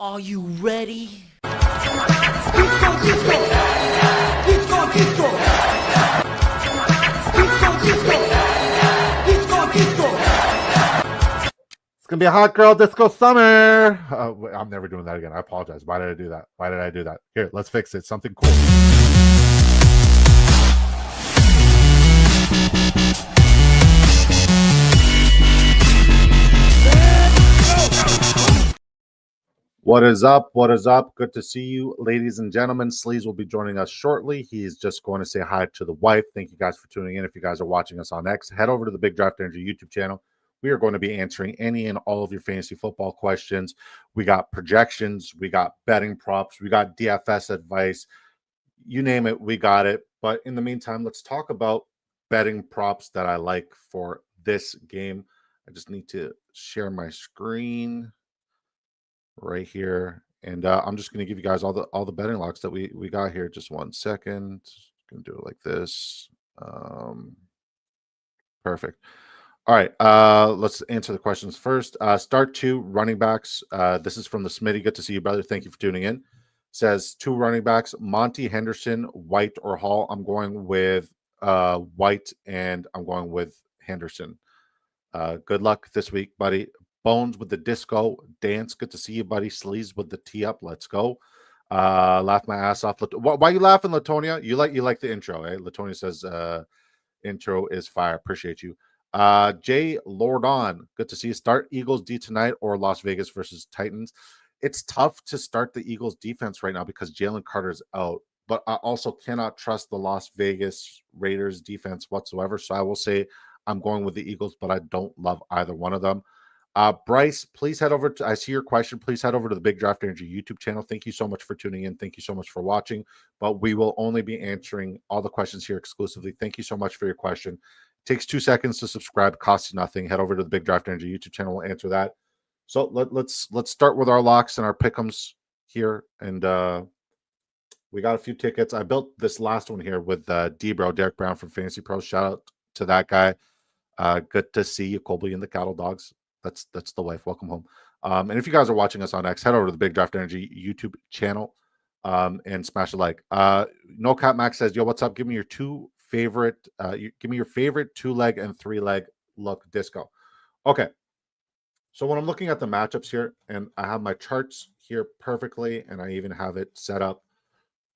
Are you ready? It's going to be a hot girl disco summer. I'm never doing that again. I apologize. Why did I do that? Why did I do that? Here, let's fix it. Something cool. What is up? What is up? Good to see you, ladies and gentlemen. Sleez will be joining us shortly. He's just going to say hi to the wife. Thank you guys for tuning in. If you guys are watching us on X, head over to the Big Draft Energy YouTube channel. We are going to be answering any and all of your fantasy football questions. We got projections. We got betting props. We got DFS advice. You name it, we got it. But in the meantime, let's talk about betting props that I like for this game. I just need to share my screen right here, and I'm just going to give you guys all the betting locks that we got here. Just 1 second. Going to do it like this. Perfect. All right, let's answer the questions first. Start 2 running backs. This is from the Smitty. Good to see you, brother. Thank you for tuning in. Says 2 running backs: Monty, Henderson, White, or Hall. I'm going with White, and I'm going with Henderson. Good luck this week, buddy. Bones with the disco dance. Good to see you, buddy. Sleez with the tee up. Let's go. Laugh my ass off. Why are you laughing, Latonia? You like the intro, eh? Latonia says intro is fire. Appreciate you. Jay Lordon. Good to see you. Start Eagles D tonight or Las Vegas versus Titans. It's tough to start the Eagles defense right now because Jalen Carter's out. But I also cannot trust the Las Vegas Raiders defense whatsoever. So I will say I'm going with the Eagles, but I don't love either one of them. Bryce, please head over to, I see your question. Please head over to the Big Draft Energy YouTube channel. Thank you so much for tuning in. Thank you so much for watching. But we will only be answering all the questions here exclusively. Thank you so much for your question. It takes 2 seconds to subscribe, costs you nothing. Head over to the Big Draft Energy YouTube channel. We'll answer that. So let's start with our locks and our pick'ems here. And we got a few tickets. I built this last one here with D-Bro, Derek Brown from Fantasy Pros. Shout out to that guy. Good to see you, Colby and the Cattle Dogs. That's the wife. Welcome home. And if you guys are watching us on X, head over to the Big Draft Energy YouTube channel and smash a like. No Cap Max says, "Yo, what's up? Give me your favorite 2-leg and 3-leg look disco." Okay. So when I'm looking at the matchups here, and I have my charts here perfectly, and I even have it set up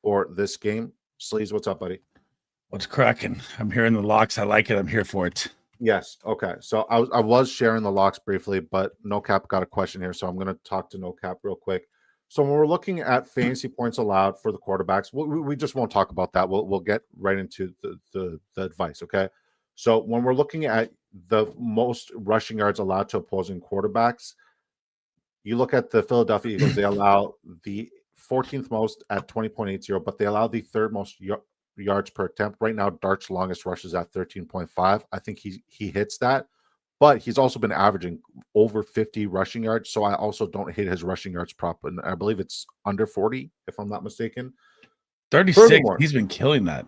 for this game. Sleez, what's up, buddy? What's cracking? I'm hearing the locks. I like it. I'm here for it. Yes. Okay. So I was sharing the locks briefly, but No Cap got a question here, so I'm going to talk to No Cap real quick. So when we're looking at fantasy points allowed for the quarterbacks, we just won't talk about that. We'll get right into the advice. Okay. So when we're looking at the most rushing yards allowed to opposing quarterbacks, you look at the Philadelphia Eagles. They allow the 14th most at 20.80, but they allow the 3rd most yards per attempt. Right now, Dart's longest rush is at 13.5. I think he hits that, but he's also been averaging over 50 rushing yards. So I also don't hit his rushing yards prop, and I believe it's under 40, if I'm not mistaken. 36. He's been killing that.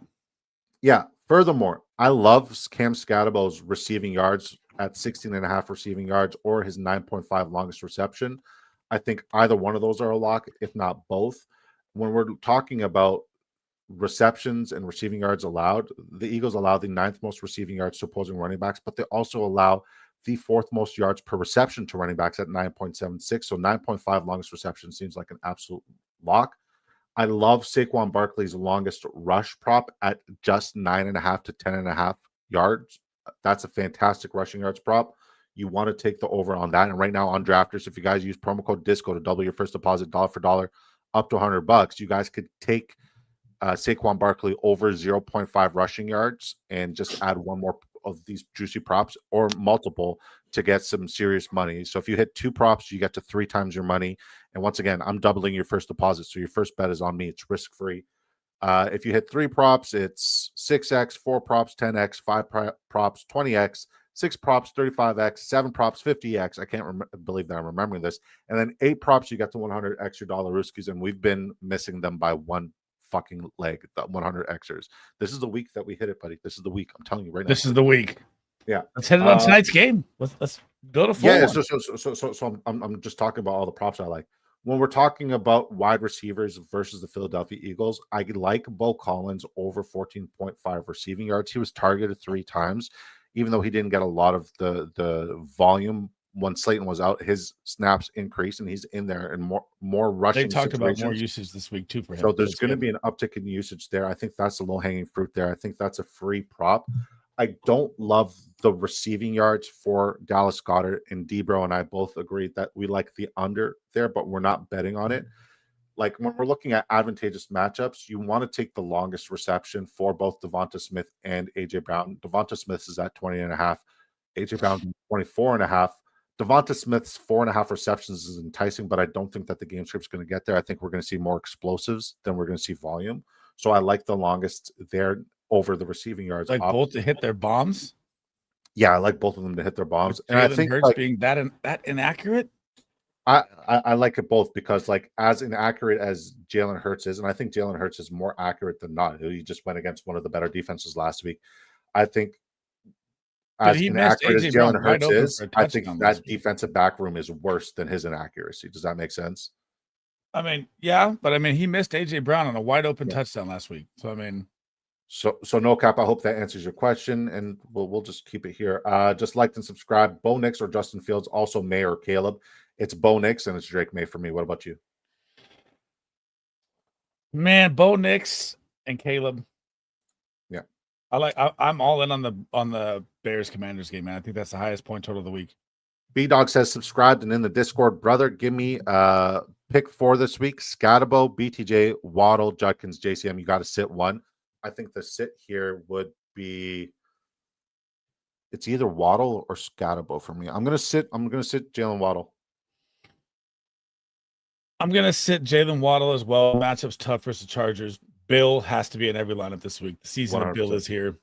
Yeah. Furthermore, I love Cam Scadabo's receiving yards at 16.5 receiving yards or his 9.5 longest reception. I think either one of those are a lock, if not both. When we're talking about receptions and receiving yards allowed, the Eagles allow the 9th most receiving yards to opposing running backs, but they also allow the 4th most yards per reception to running backs at 9.76. So 9.5 longest reception seems like an absolute lock. I love Saquon Barkley's longest rush prop at just 9.5 to 10.5 yards. That's a fantastic rushing yards prop. You want to take the over on that. And right now on Drafters, if you guys use promo code DISCO to double your first deposit dollar for dollar up to $100, you guys could take Saquon Barkley over 0.5 rushing yards and just add one more of these juicy props or multiple to get some serious money. So if you hit 2 props, you get to 3 times your money. And once again, I'm doubling your first deposit. So your first bet is on me. It's risk-free. If you hit 3 props, it's 6x, 4 props, 10x, 5 props, 20x, 6 props, 35x, 7 props, 50x. I can't believe that I'm remembering this. And then 8 props, you get to 100 extra dollar rooskies. And we've been missing them by 1 fucking leg, the 100 Xers. This is the week that we hit it, buddy. This is the week. I'm telling you right now. This is the week. Yeah. Let's hit it on tonight's game. Let's go to 4. Yeah. So I'm just talking about all the props I like. when we're talking about wide receivers versus the Philadelphia Eagles, I like Bo Collins over 14.5 receiving yards. He was targeted 3 times, even though he didn't get a lot of the volume when Slayton was out. His snaps increased, and he's in there in more rushing. They talked situations. about more usage this week too for him. So there's going to be an uptick in usage there. I think that's the low-hanging fruit there. I think that's a free prop. I don't love the receiving yards for Dallas Goedert, and Debro and I both agreed that we like the under there, but we're not betting on it. Like when we're looking at advantageous matchups, you want to take the longest reception for both Devonta Smith and AJ Brown. Devonta Smith is at 20.5, AJ Brown 24.5. Devonta Smith's 4.5 receptions is enticing, but I don't think that the game script's going to get there. I think we're going to see more explosives than we're going to see volume. So I like the longest there over the receiving yards. Like both to hit their bombs. Yeah, I like both of them to hit their bombs. And I think Hurts being that inaccurate. I like it both because, like, as inaccurate as Jalen Hurts is, and I think Jalen Hurts is more accurate than not. He just went against one of the better defenses last week. I think as inaccurate as Jalen Hurts is, I think that defensive back room is worse than his inaccuracy. Does that make sense? I mean, yeah, but I mean, he missed AJ Brown on a wide open touchdown last week. So I mean, so no cap. I hope that answers your question, and we'll just keep it here. Just like and subscribe. Bo Nix or Justin Fields, also May or Caleb. It's Bo Nix and it's Drake May for me. What about you? Man, Bo Nix and Caleb. Yeah, I'm all in on the Bears Commanders game, man. I think that's the highest point total of the week. B Dog says subscribed and in the Discord, brother. Give me pick 4 this week: Scatabo, BTJ, Waddle, Judkins, JCM. You got to sit one. I think the sit here would be it's either Waddle or Scatabo for me. I'm gonna sit Jalen Waddle. I'm gonna sit Jalen Waddle as well. Matchup's tough versus the Chargers. Bill has to be in every lineup this week. The season 100%. Of Bill is here.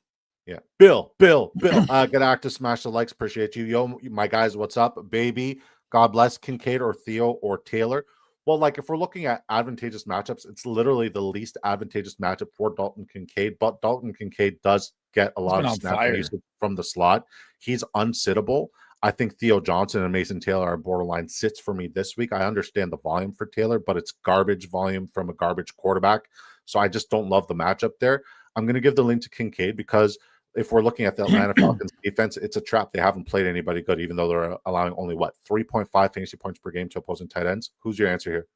Yeah, Bill. Good actor, smash the likes. Appreciate you, yo, my guys. What's up, baby? God bless Kincaid or Theo or Taylor. Well, like if we're looking at advantageous matchups, it's literally the least advantageous matchup for Dalton Kincaid. But Dalton Kincaid does get a lot of snaps from the slot. He's unsittable. I think Theo Johnson and Mason Taylor are borderline sits for me this week. I understand the volume for Taylor, but it's garbage volume from a garbage quarterback. So I just don't love the matchup there. I'm going to give the link to Kincaid because if we're looking at the Atlanta Falcons defense, it's a trap. They haven't played anybody good, even though they're allowing only 3.5 fantasy points per game to opposing tight ends. Who's your answer here?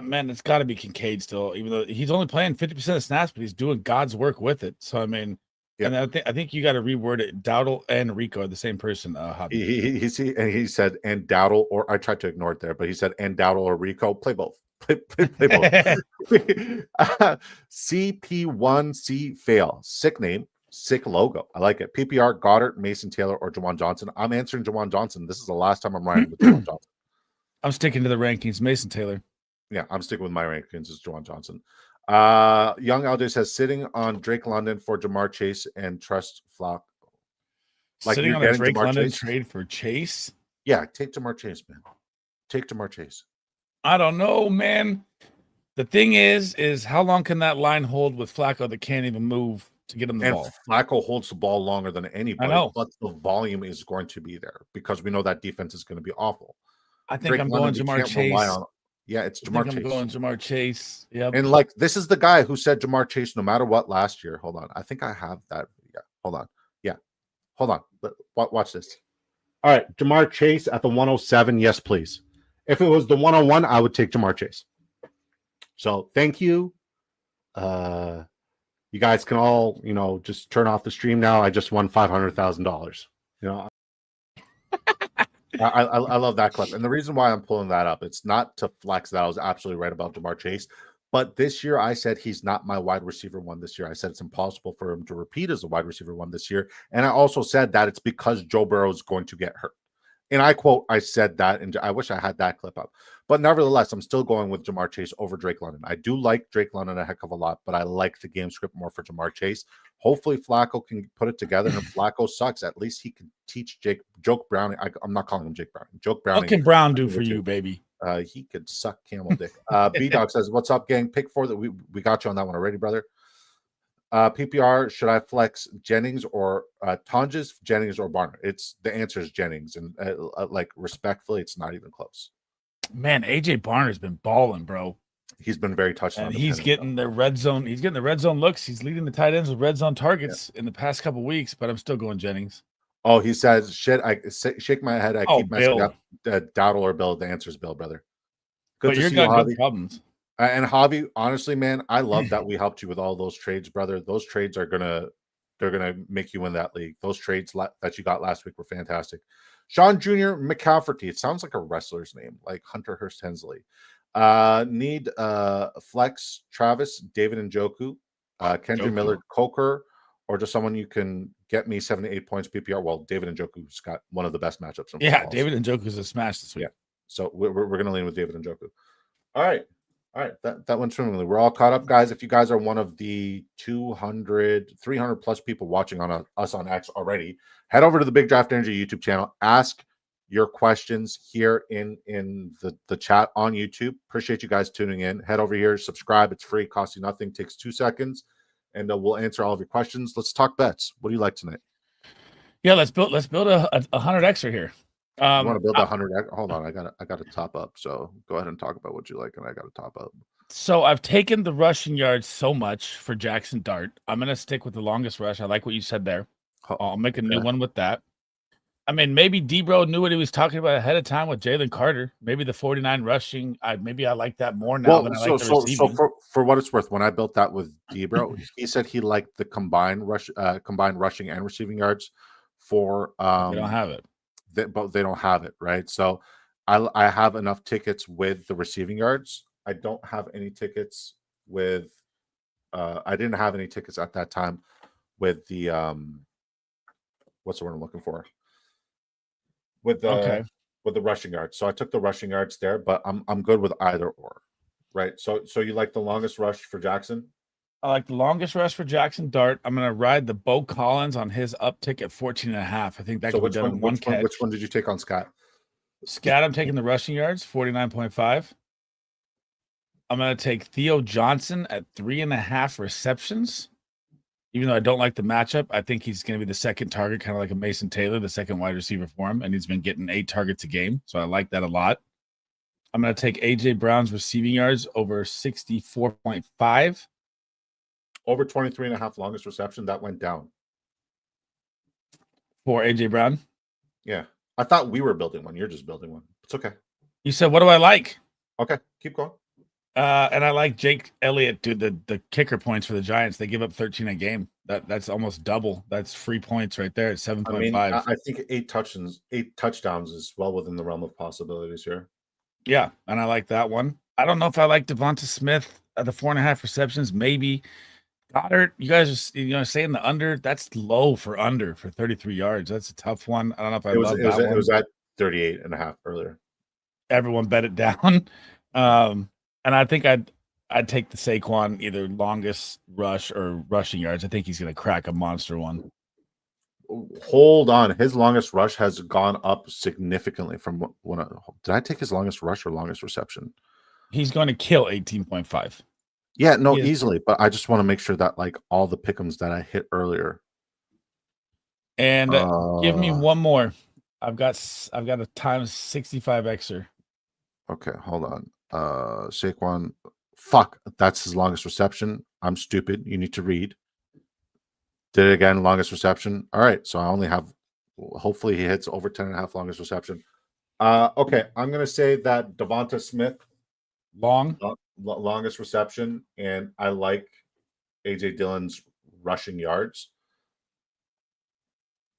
Man, it's got to be Kincaid still, even though he's only playing 50% of snaps, but he's doing God's work with it. So I mean, and I think you got to reword it. Dowdle and Rico are the same person. He said and Dowdle, or I tried to ignore it there, but he said and Dowdle or Rico. Play both. Play both. CP1C fail. Sick name, sick logo. I like it. PPR, Goddard, Mason Taylor, or Jawan Johnson. I'm answering Jawan Johnson. This is the last time I'm riding with Jawan Johnson. I'm sticking to the rankings. Mason Taylor. Yeah, I'm sticking with my rankings. Is Jawan Johnson. Young LJ says sitting on Drake London for Jamar Chase and trust Flock. Like sitting on a Drake London trade for Chase? Yeah, take Jamar Chase, man. Take Jamar Chase. I don't know, man. The thing is how long can that line hold with Flacco that can't even move to get him the ball? Flacco holds the ball longer than anybody. I know. But the volume is going to be there because we know that defense is going to be awful. I think I'm going Jamar Chase. Yeah, it's Jamar Chase. I'm going Jamar Chase. Yep. And like this is the guy who said Jamar Chase no matter what last year. Hold on. I think I have that. Yeah. Hold on. Yeah. Hold on. Watch this. All right. Jamar Chase at the 107. Yes, please. If it was the 101, I would take Jamar Chase. So thank you. You guys can all, just turn off the stream now. I just won $500,000. I love that clip. And the reason why I'm pulling that up, it's not to flex that I was absolutely right about Jamar Chase. But this year I said he's not my wide receiver one this year. I said it's impossible for him to repeat as a wide receiver one this year. And I also said that it's because Joe Burrow is going to get hurt. And I said that, and I wish I had that clip up. But nevertheless, I'm still going with Jamar Chase over Drake London. I do like Drake London a heck of a lot, but I like the game script more for Jamar Chase. Hopefully, Flacco can put it together. And if Flacco sucks, at least he can teach Joke Browning. I'm not calling him Jake Browning. Joke Browning. What can Brown do for you, baby? He could suck camel dick. B-Dog says, what's up, gang? Pick 4 that we got you on that one already, brother. PPR, should I flex Jennings or Tonjes, Jennings or Barner? The answer is Jennings, and like respectfully, it's not even close. Man, AJ Barner's been balling, bro. He's been very touchdown. And he's getting the red zone. He's getting the red zone looks. He's leading the tight ends with red zone targets in the past couple weeks. But I'm still going Jennings. Oh, he says, "Shit, I shake my head. I keep messing Bill. up." Dowdle or Bill? The answer is Bill, brother. Good But to you're see you, got Javi. good problems. And Javi, honestly, man, I love that we helped you with all those trades, brother. Those trades are they're gonna make you win that league. Those trades that you got last week were fantastic. Sean Jr. McCafferty. It sounds like a wrestler's name, like Hunter Hearst Hensley. Need Flex, Travis, David Njoku, Kendra Miller, Coker, or just someone you can get me 7 to 8 points PPR. Well, David Njoku's got one of the best matchups in football. David Njoku's a smash this week. Yeah. So we're going to lean with David Njoku. All right. That went swimmingly. We're all caught up, guys. If you guys are one of the 200, 300 plus people watching on us on X already, head over to the Big Draft Energy YouTube channel. Ask your questions here in the chat on YouTube. Appreciate you guys tuning in. Head over here, subscribe. It's free, costs you nothing, takes 2 seconds, and we'll answer all of your questions. Let's talk bets. What do you like tonight? Yeah, let's build a 100xer here. You want to build 100? Hold on, I got to top up. So go ahead and talk about what you like, and I got to top up. So I've taken the rushing yards so much for Jackson Dart. I'm gonna stick with the longest rush. I like what you said there. I'll make a new one with that. I mean, maybe D-Bro knew what he was talking about ahead of time with Jalen Carter. Maybe the 49 rushing. I like that more now than I like the receiving. So for what it's worth, when I built that with D-Bro, he said he liked the combined rushing and receiving yards for they don't have it. But they don't have it, right? So I have enough tickets with the receiving yards. I don't have any tickets with I didn't have any tickets at that time with the what's the word I'm looking for? With the rushing yards. So I took the rushing yards there, but I'm good with either or. Right. So you like the longest rush for Jackson? I like the longest rush for Jackson Dart. I'm gonna ride the Bo Collins on his uptick at 14.5. I think that could be done in one catch. Which one did you take on Scott? Scott, I'm taking the rushing yards, 49.5. I'm gonna take Theo Johnson at 3.5 receptions. Even though I don't like the matchup, I think he's going to be the second target, kind of like a Mason Taylor, the second wide receiver for him, and he's been getting 8 targets a game, so I like that a lot. I'm going to take A.J. Brown's receiving yards over 64.5. Over 23.5 longest reception, that went down. For A.J. Brown? Yeah. I thought we were building one. You're just building one. It's okay. You said, what do I like? Okay, keep going. And I like Jake Elliott, dude, the kicker points for the Giants. They give up 13 a game. That's almost double. That's free points right there at 7.5. I mean, I think 8 touchdowns is well within the realm of possibilities here. Yeah, and I like that one. I don't know if I like Devonta Smith at the 4.5 receptions. Maybe Goddard. You guys are saying the under. That's low for 33 yards. That's a tough one. I don't know if I love that one. It was at 38.5 earlier. Everyone bet it down. And I think I'd take the Saquon either longest rush or rushing yards. I think he's going to crack a monster one. Hold on. His longest rush has gone up significantly from when did I take his longest rush or longest reception? He's going to kill 18.5. Yeah, no, easily. But I just want to make sure that like all the pick'ems that I hit earlier. And give me one more. I've got a times 65xer. Okay, hold on. Saquon, fuck, that's his longest reception. I'm stupid. You need to read. Did it again, longest reception. All right, so I only have. Hopefully, he hits over 10.5 longest reception. Okay, I'm gonna say that Devonta Smith, longest reception, and I like AJ Dillon's rushing yards,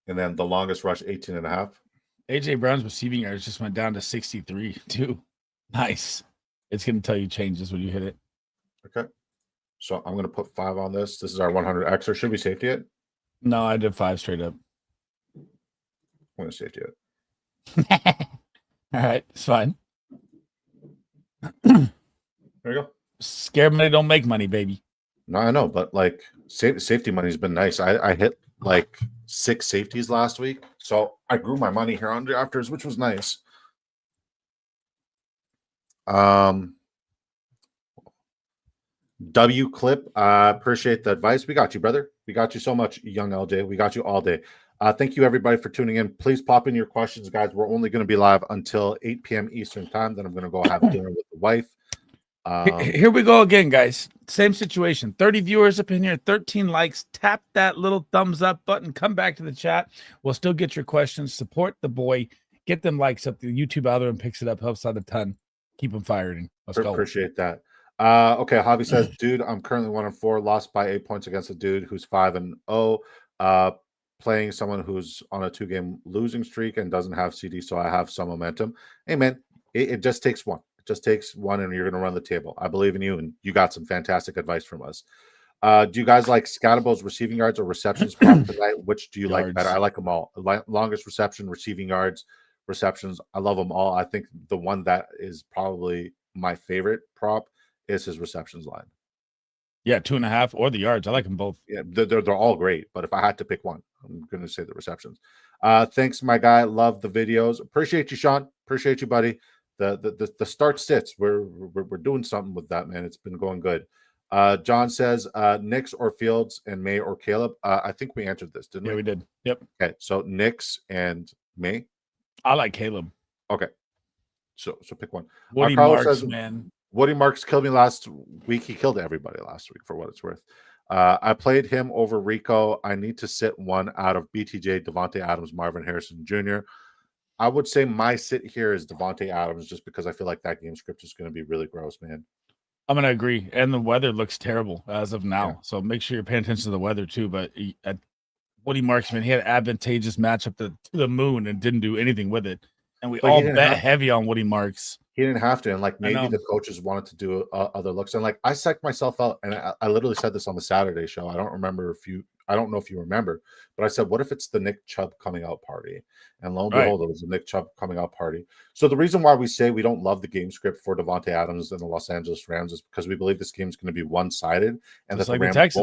and then the longest rush 18.5. AJ Brown's receiving yards just went down to 63 too. Nice. It's going to tell you changes when you hit it. Okay. So I'm going to put 5 on this. This is our 100X. Or should we safety it? No, I did 5 straight up. I'm going to safety it. All right. It's fine. There you go. Scared money don't make money, baby. No, I know. But like safety money has been nice. I hit like 6 safeties last week. So I grew my money here on drafters, which was nice. W Clip, appreciate the advice. We got you, brother. We got you so much, young LJ. We got you all day. Thank you, everybody, for tuning in. Please pop in your questions, guys. We're only going to be live until 8 p.m. Eastern time. Then I'm going to go have dinner with the wife. Here we go again, guys. Same situation. 30 viewers up in here, 13 likes. Tap that little thumbs up button. Come back to the chat. We'll still get your questions. Support the boy. Get them likes up. The YouTube algorithm picks it up. Helps out a ton. Keep them firing. Let's go. Appreciate that. Okay, Javi says, dude, I'm currently 1-4, lost by 8 points against a dude who's 5-0. Playing someone who's on a 2-game losing streak and doesn't have CD, so I have some momentum. Hey, man, it just takes one. It just takes one, and you're going to run the table. I believe in you, and you got some fantastic advice from us. Do you guys like Scatterbo's receiving yards or receptions prop tonight? Which do you like better? I like them all. Longest reception, receiving yards, receptions. I love them all. I think the one that is probably my favorite prop is his receptions line. Yeah, 2.5 or the yards. I like them both. Yeah, they're all great. But if I had to pick one, I'm going to say the receptions. Thanks, my guy. Love the videos. Appreciate you, Sean. Appreciate you, buddy. The start sits. We're doing something with that, man. It's been going good. John says Knicks or Fields and May or Caleb. I think we answered this, didn't we? Yeah, we did. Yep. Okay, so Knicks and May. I like Caleb. Okay, so pick one. Woody Marks, man. Woody Marks killed me last week. He killed everybody last week, for what it's worth. I played him over Rico. I need to sit one out of BTJ, Devontae Adams, Marvin Harrison Jr. I would say my sit here is Devontae Adams, just because I feel like that game script is going to be really gross, man. I'm going to agree. And the weather looks terrible as of now. Yeah. So make sure you're paying attention to the weather too. But Woody Marks, man, he had an advantageous matchup to the moon and didn't do anything with it. And we all bet heavy on Woody Marks. He didn't have to. And like maybe the coaches wanted to do other looks. And like I psyched myself out. And I literally said this on the Saturday show. I don't know if you remember, but I said, what if it's the Nick Chubb coming out party? And lo and behold, it was the Nick Chubb coming out party. So the reason why we say we don't love the game script for Devontae Adams and the Los Angeles Rams is because we believe this game is going to be one-sided and that the Rams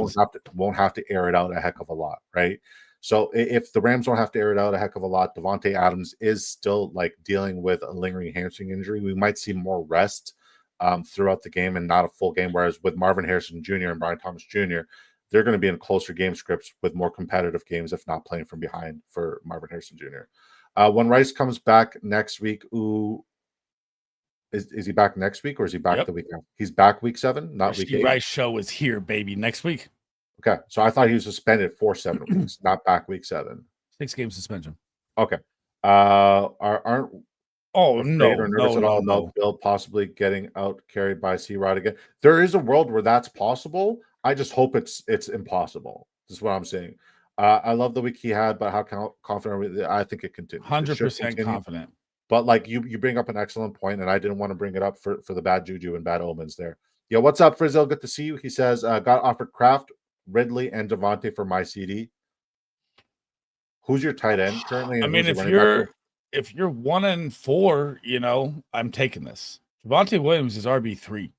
won't have to air it out a heck of a lot, right? So if the Rams don't have to air it out a heck of a lot, Devontae Adams is still like dealing with a lingering hamstring injury. We might see more rest throughout the game and not a full game. Whereas with Marvin Harrison Jr. and Brian Thomas Jr., they're going to be in closer game scripts with more competitive games, if not playing from behind for Marvin Harrison Jr. When Rice comes back next week, is he back next week or is he back the week after? He's back week 7, not week 8. Rice show is here, baby, next week. Okay, so I thought he was suspended for 7 weeks, not back week 7. 6-game suspension. Okay. Aren't no. Bill possibly getting out carried by C-Rod again? There is a world where that's possible. I just hope it's impossible. This is what I'm saying. I love the week he had, but how confident I think it continues. 100% confident. But like you bring up an excellent point, and I didn't want to bring it up for the bad juju and bad omens there. Yo, what's up, Frizzle? Good to see you. He says, got offered Kraft, Ridley, and Devontae for my CD. Who's your tight end currently? I mean, if you're 1-4, I'm taking this. Javonte Williams is RB3.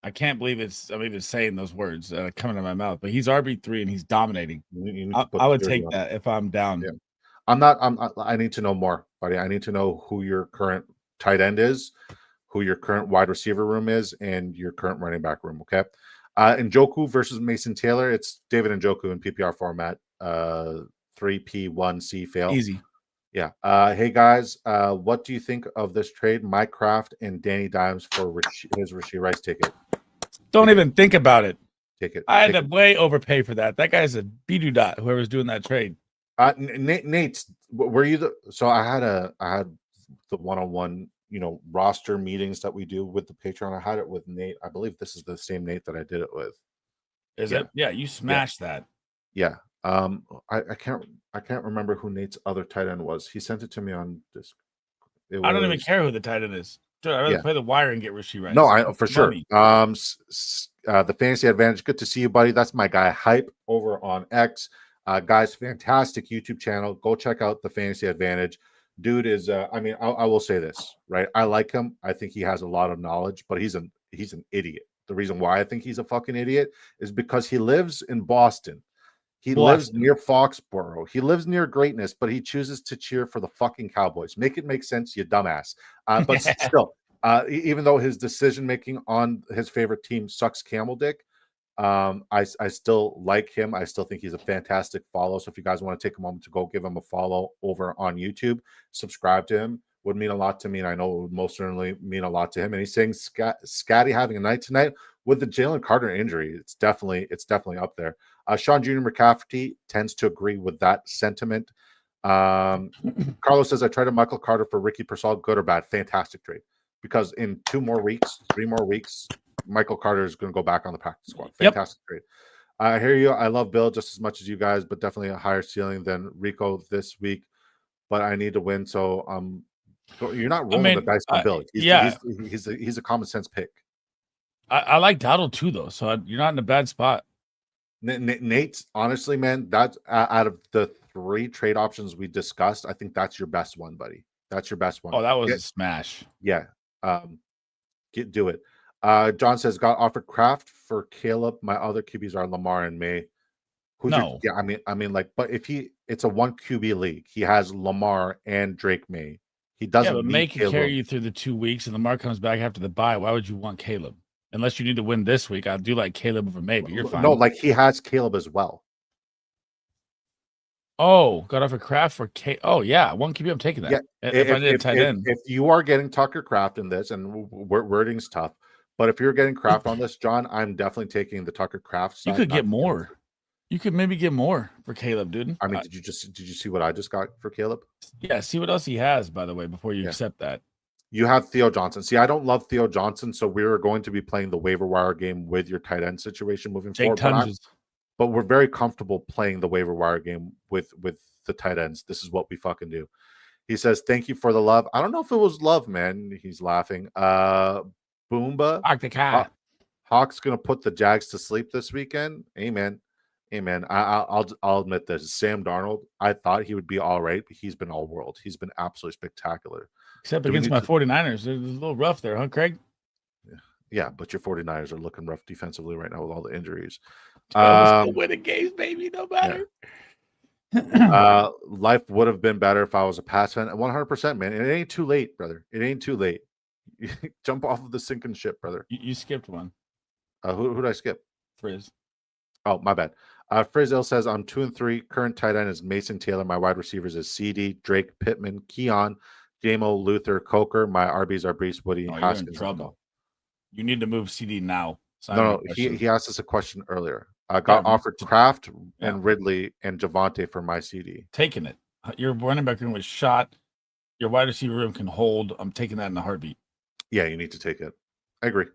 I can't believe I'm even saying those words coming out of my mouth, but he's RB3 and he's dominating. I would take that if I'm down. Yeah. I need to know more, buddy. I need to know who your current tight end is, who your current wide receiver room is, and your current running back room. Okay. Njoku versus Mason Taylor. It's David Njoku in PPR format. 3P1C fail. Easy. Yeah. Hey guys, what do you think of this trade? Mike Kraft and Danny Dimes for his Rashee Rice ticket. Don't even think about it. Take it. I had to way overpay for that. That guy's a B-dot, whoever's doing that trade. Nate, were you so I had the one-on-one, roster meetings that we do with the Patreon. I had it with Nate. I believe this is the same Nate that I did it with. Is it? Yeah, you smashed that. Yeah. I can't remember who Nate's other tight end was. He sent it to me on Discord. I don't even care who the tight end is. Dude, I'd rather play the wire and get Rashee Rice. No, for sure. The Fantasy Advantage. Good to see you, buddy. That's my guy Hype over on X. Guys, fantastic YouTube channel. Go check out the Fantasy Advantage. Dude is I will say this, right? I like him. I think he has a lot of knowledge, but he's an idiot. The reason why I think he's a fucking idiot is because he lives in Boston. He lives near Foxborough. He lives near greatness, but he chooses to cheer for the fucking Cowboys. Make it make sense, you dumbass. But still, even though his decision making on his favorite team sucks camel dick, I still like him. I still think he's a fantastic follow. So if you guys want to take a moment to go give him a follow over on YouTube, subscribe to him, would mean a lot to me, and I know it would most certainly mean a lot to him. And he's saying Scotty having a night tonight with the Jalen Carter injury. It's definitely up there. Sean Jr. McCafferty tends to agree with that sentiment. Carlos says, I tried a Michael Carter for Ricky Persall. Good or bad? Fantastic trade. Because in 3 more weeks, Michael Carter is going to go back on the practice squad. Fantastic trade. I hear you. I love Bill just as much as you guys, but definitely a higher ceiling than Rico this week. But I need to win, so you're not rolling the dice on Bill. He's a common sense pick. I like Dowdle too, though, so you're not in a bad spot. Nate, honestly, man, that's out of the 3 trade options we discussed, I think that's your best one, buddy. That's your best one. Oh, that was a smash. Yeah. Do it. John says, got offered Kraft for Caleb. My other QBs are Lamar and May. I mean, like, but if it's a 1 QB league, he has Lamar and Drake May. He doesn't. Yeah, but May can carry you through the 2 weeks, and Lamar comes back after the bye. Why would you want Caleb? Unless you need to win this week, I do like Caleb over May, but you're fine. No, like he has Caleb as well. Oh, got offered Kraft for K. Oh yeah, 1 QB. I'm taking that. Yeah, if I did tight end. If you are getting Tucker Kraft in this, and wording's tough, but if you're getting Kraft on this, John, I'm definitely taking the Tucker Kraft side. You could get more. You could maybe get more for Caleb, dude. I mean, did you see what I just got for Caleb? Yeah, see what else he has, by the way, before you accept that. You have Theo Johnson. See, I don't love Theo Johnson, so we are going to be playing the waiver wire game with your tight end situation moving forward. But we're very comfortable playing the waiver wire game with the tight ends. This is what we fucking do. He says, thank you for the love. I don't know if it was love, man. He's laughing. Boomba. Hawk's going to put the Jags to sleep this weekend. Amen. I'll admit this. Sam Darnold, I thought he would be all right, but he's been all world. He's been absolutely spectacular. Except against my 49ers. They're a little rough there, huh, Craig? Yeah, but your 49ers are looking rough defensively right now with all the injuries. Still winning games, baby, no matter. Yeah. Life would have been better if I was a Pats fan. 100%, man. It ain't too late, brother. It ain't too late. Jump off of the sinking ship, brother. You skipped one. Who did I skip? Frizz. Oh, my bad. Frizzle says, I'm 2 and 3. Current tight end is Mason Taylor. My wide receivers is CD, Drake, Pittman, Keon, Jamo, Luther, Coker. My RBs are Brees, Woody, Haskins. In trouble. You need to move CD now. No, he asked us a question earlier. I got offered Kraft and Ridley and Javonte for my CD. Taking it. Your running back room was shot. Your wide receiver room can hold. I'm taking that in a heartbeat. Yeah, you need to take it. I agree.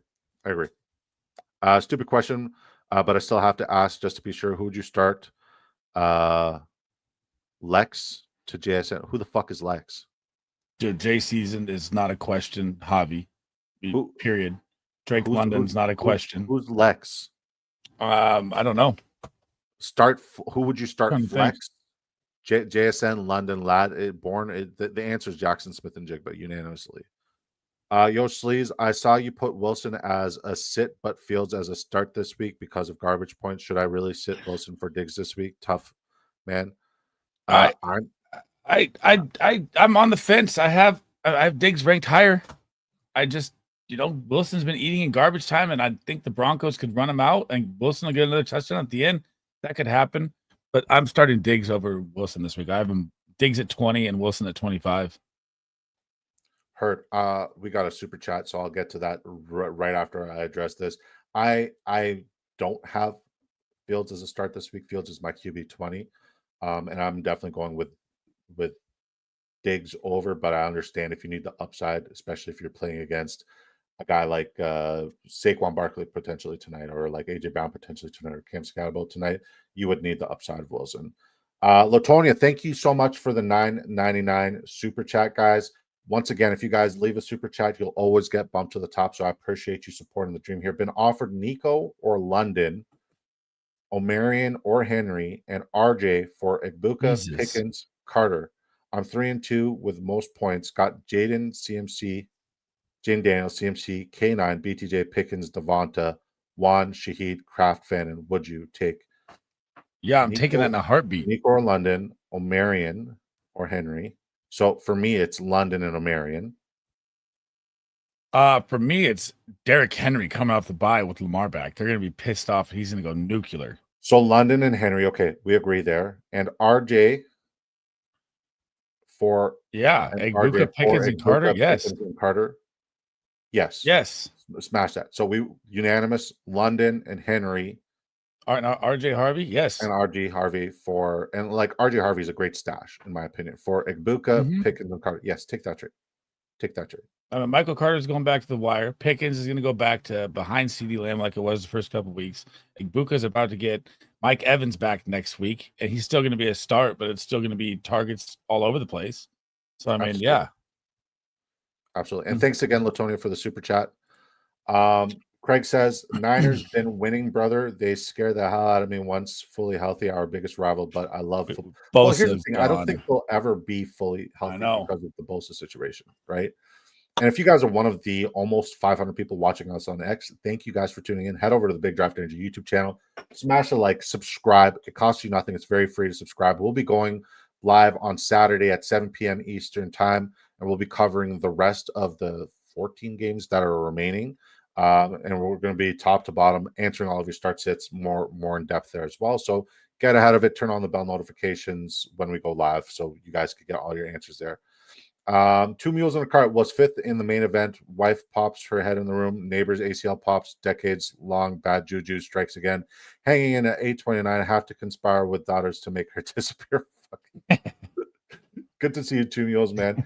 Stupid question, but I still have to ask just to be sure. Who would you start? Lex to JSN. Who the fuck is Lex? Dude, J season is not a question. Javi. Period. Drake London's not a question. Who's Lex? I don't know. Who would you start? Flex? JSN, London, Lad, the answer is Jackson Smith and Jigba unanimously. Yo, Sleez, I saw you put Wilson as a sit, but Fields as a start this week because of garbage points. Should I really sit Wilson for Diggs this week? Tough, man. I'm on the fence. I have Diggs ranked higher. Wilson's been eating in garbage time, and I think the Broncos could run him out, and Wilson will get another touchdown at the end. That could happen. But I'm starting Diggs over Wilson this week. I have him Diggs at 20 and Wilson at 25. Heard. We got a super chat, so I'll get to that right after I address this. I don't have Fields as a start this week. Fields is my QB 20, and I'm definitely going with Diggs over. But I understand if you need the upside, especially if you're playing against a guy like Saquon Barkley potentially tonight, or like AJ Brown potentially tonight, or Cam Scatterbo tonight, you would need the upside of Wilson. Latonia, thank you so much for the $9.99 super chat, guys. Once again, if you guys leave a super chat, you'll always get bumped to the top. So I appreciate you supporting the dream here. Been offered Nico or London, O'Marion or Henry, and RJ for Egbuka, Pickens, Carter. I'm 3 and 2 with most points. Got Jaden Daniels, CMC, K9, BTJ, Pickens, Devonta, Juan, Shahid, Kraft, Fannin. Would you take? Yeah, I'm taking that in a heartbeat. Nico or London, O'Marion or Henry. So for me, it's London and O'Marion. For me, it's Derrick Henry coming off the bye with Lamar back. They're going to be pissed off. He's going to go nuclear. So London and Henry, okay, we agree there. And RJ for Yeah, and RJ Egbuka, for Pickens, and Carter. Yes, Pickens, and Carter. Yes, yes. smash that. So we unanimous London and Henry RJ Harvey. Yes. and RG Harvey for, and like RG Harvey is a great stash in my opinion for Egbuka, Mhm. Pickens, and Carter. Yes, take that trade. Take that trade. Michael Carter's going back to the wire. Pickens is going to go back to behind CeeDee Lamb like it was the first couple of weeks. Egbuka's about to get Mike Evans back next week, and he's still going to be a start, but it's still going to be targets all over the place. So I mean, Absolutely. yeah, Absolutely. And thanks again, Latonia, for the super chat. Craig says, Niners been winning, brother. They scare the hell out of me once fully healthy, our biggest rival, but I love football. Well, here's the thing. I don't think they'll ever be fully healthy because of the Bosa situation, right? And if you guys are one of the almost 500 people watching us on X, thank you guys for tuning in. Head over to the Big Draft Energy YouTube channel. Smash a like, subscribe. It costs you nothing. It's very free to subscribe. We'll be going live on Saturday at 7 p.m. Eastern time, and we'll be covering the rest of the 14 games that are remaining. And we're going to be top to bottom answering all of your start sits more in depth there as well. So get ahead of it. Turn on the bell notifications when we go live so you guys can get all your answers there. Two Mules in the Cart was fifth in the main event. Wife pops her head in the room. Neighbors ACL pops. Decades long bad juju strikes again. Hanging in at 829. Have to conspire with daughters to make her disappear. Good to see you, Two Mules, man.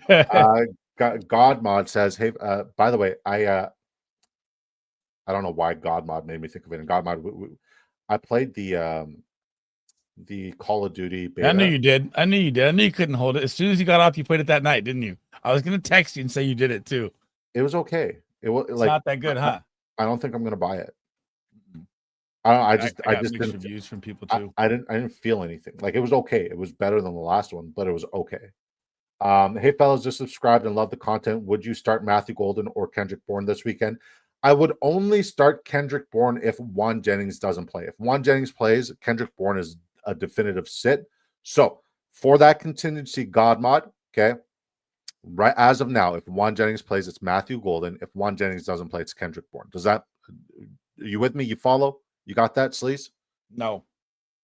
Godmod says, "Hey, by the way, I don't know why Godmod made me think of it. And Godmod, I played the Call of Duty beta. I knew you did. I knew you couldn't hold it. As soon as you got off, you played it that night, didn't you? I was going to text you and say you did it too. It was okay. It was It's not that good, huh? I don't think I'm going to buy it. I I got just mixed didn't. reviews from people too. I didn't feel anything. Like it was okay. It was better than the last one, but it was okay. Hey fellas, just subscribed and love the content. Would you start Matthew Golden or Kendrick Bourne this weekend? I would only start Kendrick Bourne if Juan Jennings doesn't play. If Juan Jennings plays, Kendrick Bourne is a definitive sit. So for that contingency, God mod, okay. Right as of now, if Juan Jennings plays, it's Matthew Golden. If Juan Jennings doesn't play, it's Kendrick Bourne. Does that? Are you with me? You follow? You got that, Sleez? No,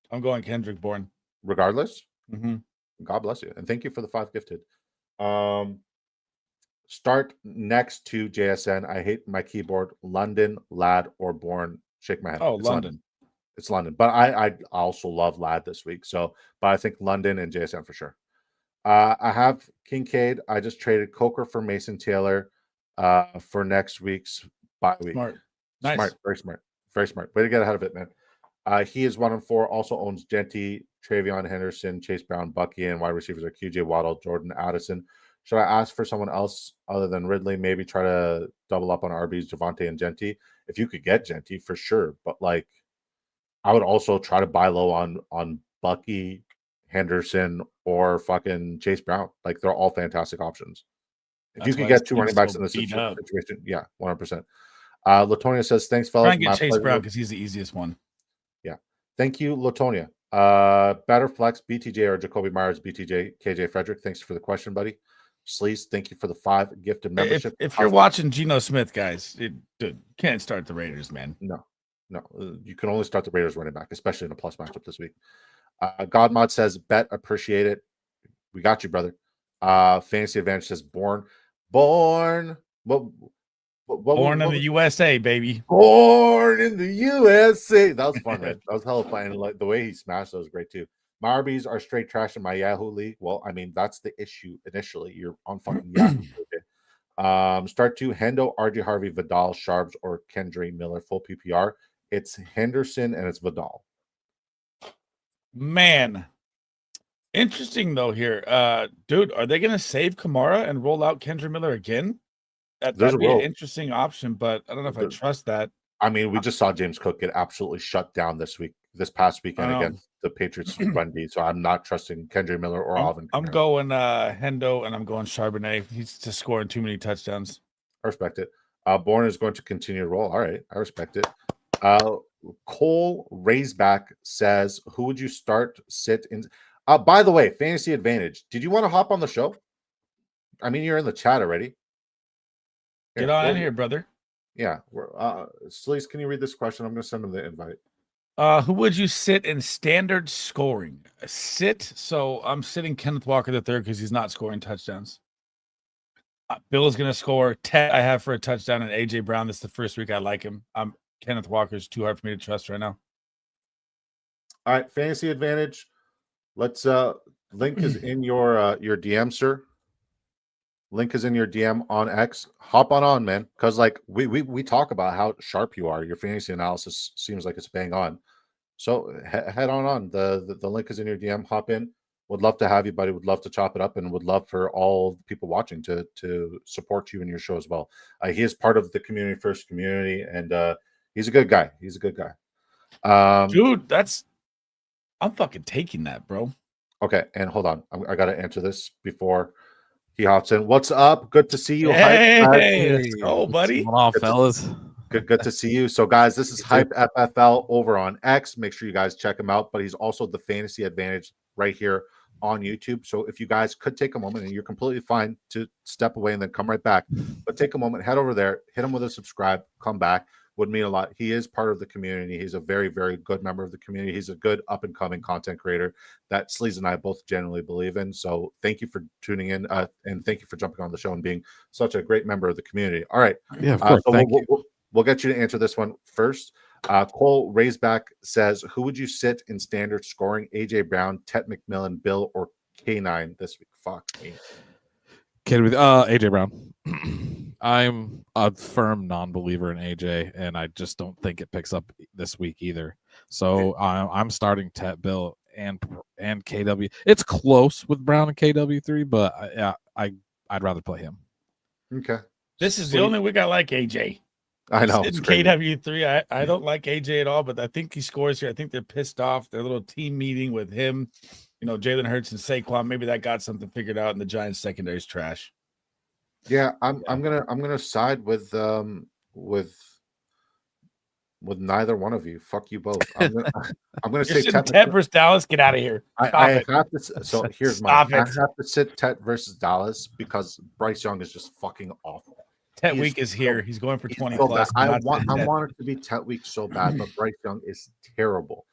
I'm going Kendrick Bourne. Regardless. Mm-hmm. God bless you, and thank you for the 5 gifted. Start next to JSN. I hate my keyboard. London, Lad, or Bourne. Shake my head. Oh, it's London. It's London, but I also love Lad this week. So, but I think London and JSN for sure. I have Kincaid. I just traded Coker for Mason Taylor for next week's bye week. Smart. Nice. Smart. Very smart. Very smart. Way to get ahead of it, man. He is 1-4. Also owns Genty, Travion Henderson, Chase Brown, Bucky, and wide receivers are QJ Waddle, Jordan Addison. Should I ask for someone else other than Ridley? Maybe try to double up on RBs, Javante, and Genty. If you could get Genty, for sure. But like, I would also try to buy low on Bucky, Henderson, or fucking Chase Brown. Like, they're all fantastic options. If you could get two running backs in this situation, yeah, 100%. Latonia says, thanks, fellas. Try and get Chase Brown because he's the easiest one. Yeah. Thank you, Latonia. Better flex, BTJ or Jacoby Myers, BTJ, KJ Frederick. Thanks for the question, buddy. Sleez, thank you for the 5 gifted membership. If you're watching Geno Smith, guys, dude, can't start the Raiders, man. No. You can only start the Raiders running back, especially in a plus matchup this week. Godmod says, bet, appreciate it. We got you, brother. Fantasy Advantage says, born. Born in the USA, baby. Born in the USA. That was fun, man. That was hella fun. Like the way he smashed, that was great too. My RBs are straight trash in my Yahoo league. Well, I mean, that's the issue initially. You're on fucking Yahoo. Start 2, Hendo, RJ Harvey, Vidal, Sharps, or Kendry Miller, full PPR. It's Henderson and it's Vidal. Man. Interesting though here. Dude, are they gonna save Kamara and roll out Kendry Miller again? That'd be an interesting option, but I don't know if I trust that. I mean, we just saw James Cook get absolutely shut down this past weekend against the Patriots run D, so I'm not trusting Kendry Miller or Alvin. I'm going Hendo and I'm going Charbonnet. He's just scoring too many touchdowns. I respect it. Bourne is going to continue to roll. All right, I respect it. Cole Raisback says, who would you start, sit in? By the way, Fantasy Advantage, did you want to hop on the show? I mean, you're in the chat already. Get on in here, brother. Yeah. Sleez, can you read this question? I'm going to send him the invite. Who would you sit in standard scoring? So I'm sitting Kenneth Walker III because he's not scoring touchdowns. Bill is going to score. Ted I have for a touchdown, and AJ Brown. This is the first week I like him. Kenneth Walker's too hard for me to trust right now. All right, fantasy advantage. Let's link is in your DM, sir. Link is in your DM on X. Hop on, man, because like we talk about how sharp you are. Your fantasy analysis seems like it's bang on. So head on. The link is in your DM. Hop in. Would love to have you, buddy. Would love to chop it up, and would love for all the people watching to support you in your show as well. He is part of the community first community, and he's a good guy. Dude, I'm fucking taking that, bro. Okay, and hold on. I got to answer this before he hops in. What's up? Good to see you. Hey, let's go, buddy. What's going on, fellas? Good to see you. So, guys, this is Hype FFL over on X. Make sure you guys check him out. But he's also the Fantasy Advantage right here on YouTube. So if you guys could take a moment, and you're completely fine to step away and then come right back, but take a moment, head over there, hit him with a subscribe, come back. Would mean a lot. He is part of the community. He's a very, very good member of the community. He's a good up and coming content creator that Sleez and I both genuinely believe in. So thank you for tuning in, and thank you for jumping on the show and being such a great member of the community. All right. Yeah, of course. So we'll get you to answer this one first. Cole Raisback says, who would you sit in standard scoring? AJ Brown, Tet McMillan, Bill, or K9 this week? Fuck me. AJ Brown. I'm a firm non-believer in AJ, and I just don't think it picks up this week either. So I'm starting Tet, Bill, and KW. It's close with Brown and KW3, but I'd rather play him. Okay. This is the only week I like AJ. I know. It's KW3. I don't like AJ at all, but I think he scores here. I think they're pissed off. Their little team meeting with him, Jalen Hurts and Saquon. Maybe that got something figured out, and the Giants secondary is trash. Yeah, I'm gonna side with neither one of you. Fuck you both. I'm gonna say Tet versus Dallas. Get out of here. I have to. So here's I have to sit Tet versus Dallas because Bryce Young is just fucking awful. Tet week is here. He's going for 20 so plus. I want it to be Tet week so bad, but Bryce Young is terrible.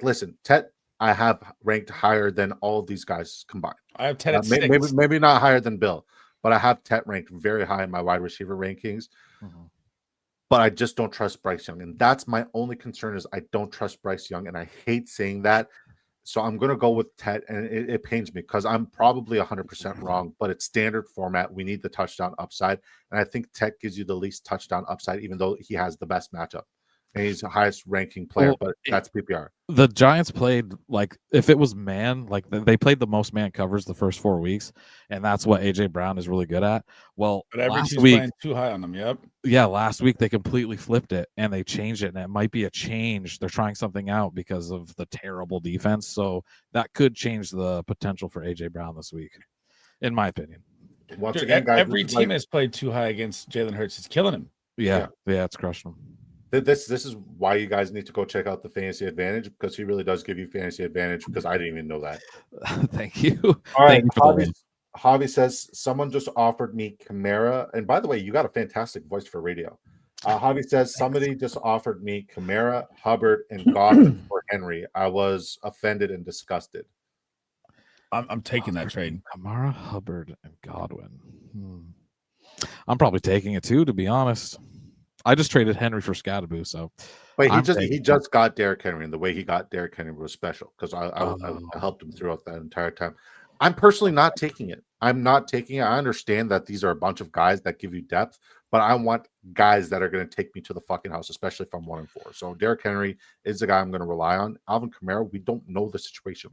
Listen, Tet I have ranked higher than all of these guys combined. I have Tet at 6. Maybe not higher than Bill, but I have Tet ranked very high in my wide receiver rankings. Mm-hmm. But I just don't trust Bryce Young, and that's my only concern is I don't trust Bryce Young, and I hate saying that. So I'm going to go with Tet, and it pains me because I'm probably 100% wrong, but it's standard format. We need the touchdown upside, and I think Tet gives you the least touchdown upside, even though he has the best matchup. And he's the highest ranking player, but that's PPR. The Giants played if it was man, they played the most man covers the first 4 weeks, and that's what AJ Brown is really good at. Well, but last week playing too high on them. Yep. Yeah, last week they completely flipped it and they changed it, and it might be a change. They're trying something out because of the terrible defense, so that could change the potential for AJ Brown this week, in my opinion. Once again, guys, every team has played too high against Jalen Hurts. It's killing him. Yeah, it's crushing him. This is why you guys need to go check out the Fantasy Advantage, because he really does give you Fantasy Advantage, because I didn't even know that. Thank you. All right. Javi says, someone just offered me Kamara. And by the way, you got a fantastic voice for radio. Javi says, somebody just offered me Kamara, Hubbard, and Godwin for Henry. I was offended and disgusted. I'm taking that trade. Kamara, Hubbard, and Godwin. I'm probably taking it too, to be honest. I just traded Henry for Scatterboo, so. But he just got Derrick Henry, and the way he got Derrick Henry was special because I helped him throughout that entire time. I'm personally not taking it. I'm not taking it. I understand that these are a bunch of guys that give you depth, but I want guys that are going to take me to the fucking house, especially if I'm 1-4. So Derrick Henry is the guy I'm going to rely on. Alvin Kamara, we don't know the situation.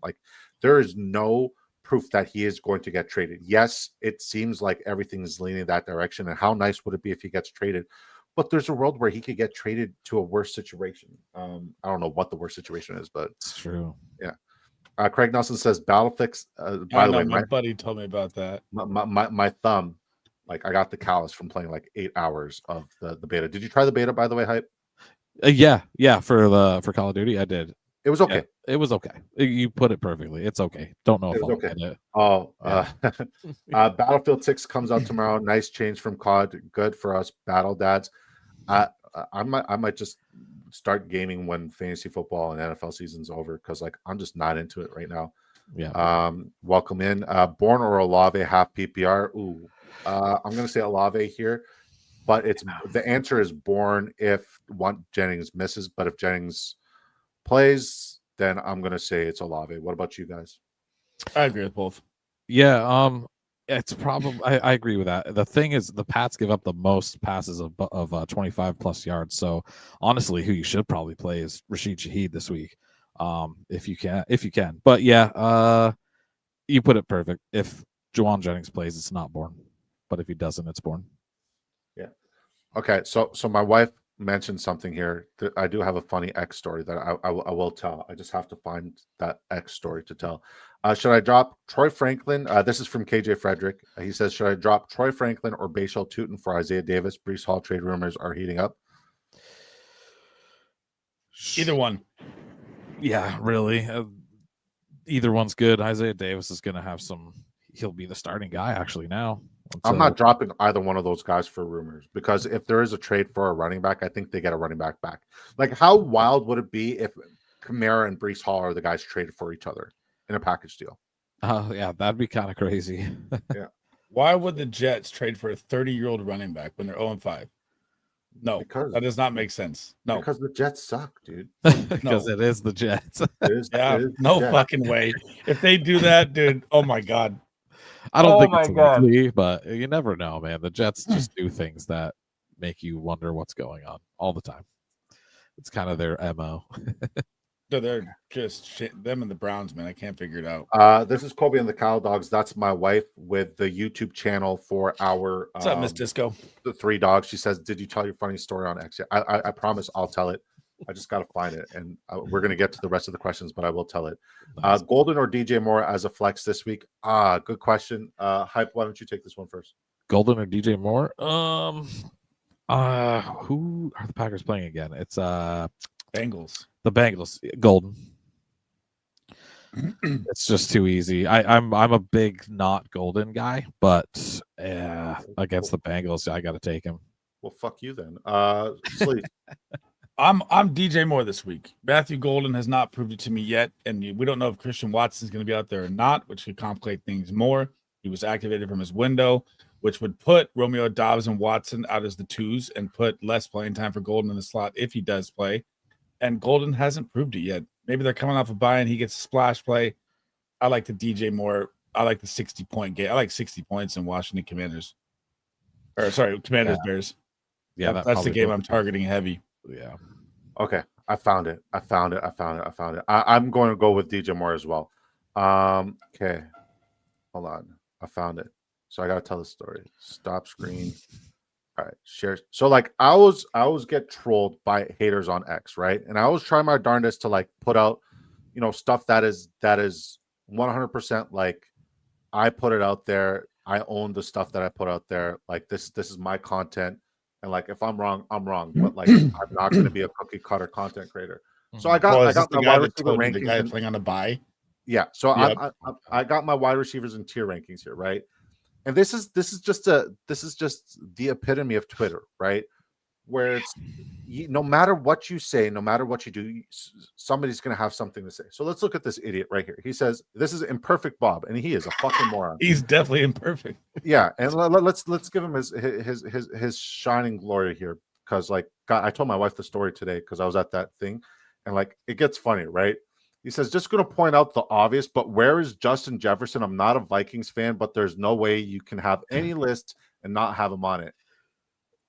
There is no proof that he is going to get traded. Yes, it seems like everything is leaning that direction, and how nice would it be if he gets traded? But there's a world where he could get traded to a worse situation. I don't know what the worst situation is, but it's true. Yeah. Craig Nelson says Battlefix. By the way, my buddy told me about that. My thumb, I got the callus from playing 8 hours of the beta. Did you try the beta, by the way, Hype? Yeah, for Call of Duty, I did. It was okay. Yeah, it was okay. You put it perfectly. It's okay. Don't know if I'll okay. get it. Oh, Battlefield 6 comes out tomorrow. Nice change from COD. Good for us battle dads. I might just start gaming when fantasy football and NFL season's over because like I'm just not into it right now. Yeah. Welcome in. Born or Olave half PPR. Ooh, I'm gonna say Olave here, but the answer is Born if Jennings misses, but if Jennings plays, then I'm gonna say it's Olave. What about you guys? I agree with both. Yeah, it's probably I agree with that. The thing is, the Pats give up the most passes of 25 plus yards. So honestly, who you should probably play is Rashid Shaheed this week, if you can. But yeah, you put it perfect. If Juwan Jennings plays, it's not Born, but if he doesn't, it's Born. Yeah. Okay. So my wife mentioned something here. I do have a funny X story that I will tell. I just have to find that X story to tell. Should I drop Troy Franklin? This is from KJ Frederick. He says, should I drop Troy Franklin or Bashal Tutin for Isaiah Davis? Brees Hall trade rumors are heating up. Either one. Yeah, really. Either one's good. Isaiah Davis is going to have he'll be the starting guy actually now. I'm not dropping either one of those guys for rumors because if there is a trade for a running back, I think they get a running back back. Like, how wild would it be if Kamara and Brees Hall are the guys traded for each other in a package deal? Yeah, that'd be kind of crazy. Yeah. Why would the Jets trade for a 30-year-old running back when they're 0-5? No, that does not make sense. No, because the Jets suck, dude. Because it is the Jets. No fucking way. If they do that, dude, oh my god. I don't think it's likely, but you never know, man. The Jets just do things that make you wonder what's going on all the time. It's kind of their MO. So they're just shit. Them and the Browns, man. I can't figure it out. This is Kobe and the Cow Dogs. That's my wife with the YouTube channel for our What's up, Miss Disco? The Three Dogs. She says, did you tell your funny story on X? I promise I'll tell it. I just got to find it. And we're going to get to the rest of the questions, but I will tell it. Nice. Golden or DJ Moore as a flex this week? Good question. Hype, why don't you take this one first? Golden or DJ Moore? Who are the Packers playing again? It's Bengals. The Bengals. Golden. It's just too easy. I'm a big not Golden guy, but against the Bengals, I got to take him. Well, fuck you then. Sleez. I'm DJ Moore this week. Matthew Golden has not proved it to me yet, and we don't know if Christian Watson is going to be out there or not, which could complicate things more. He was activated from his window, which would put Romeo Doubs and Watson out as the twos and put less playing time for Golden in the slot if he does play. And Golden hasn't proved it yet. Maybe they're coming off a bye and he gets a splash play. I like the DJ Moore. I like the 60-point game. I like 60 points in Washington Commanders. Commanders Bears. Yeah, that's the game I'm targeting heavy. Yeah. Okay. I found it. I'm going to go with DJ Moore as well. Okay. Hold on. I found it. So I got to tell the story. Stop screen. All right. Share. So like I always get trolled by haters on X, right? And I always try my darndest to like put out, stuff that is 100% like I put it out there. I own the stuff that I put out there. Like this is my content. And like if I'm wrong, I'm wrong. But like I'm not going to be a cookie cutter content creator. So I got my wide receiver rankings. The guy playing on a bye. Yeah. So I got my wide receivers and tier rankings here, right? And this is just the epitome of Twitter, right? Where it's no matter what you say, no matter what you do, somebody's going to have something to say. So let's look at this idiot right here. He says this is imperfect Bob, and he is a fucking moron. He's definitely imperfect. Yeah, and let's give him his shining glory here, because like God, I told my wife the story today because I was at that thing, and like it gets funny, right? He says, just going to point out the obvious, but where is Justin Jefferson? I'm not a Vikings fan, but there's no way you can have any list and not have him on it.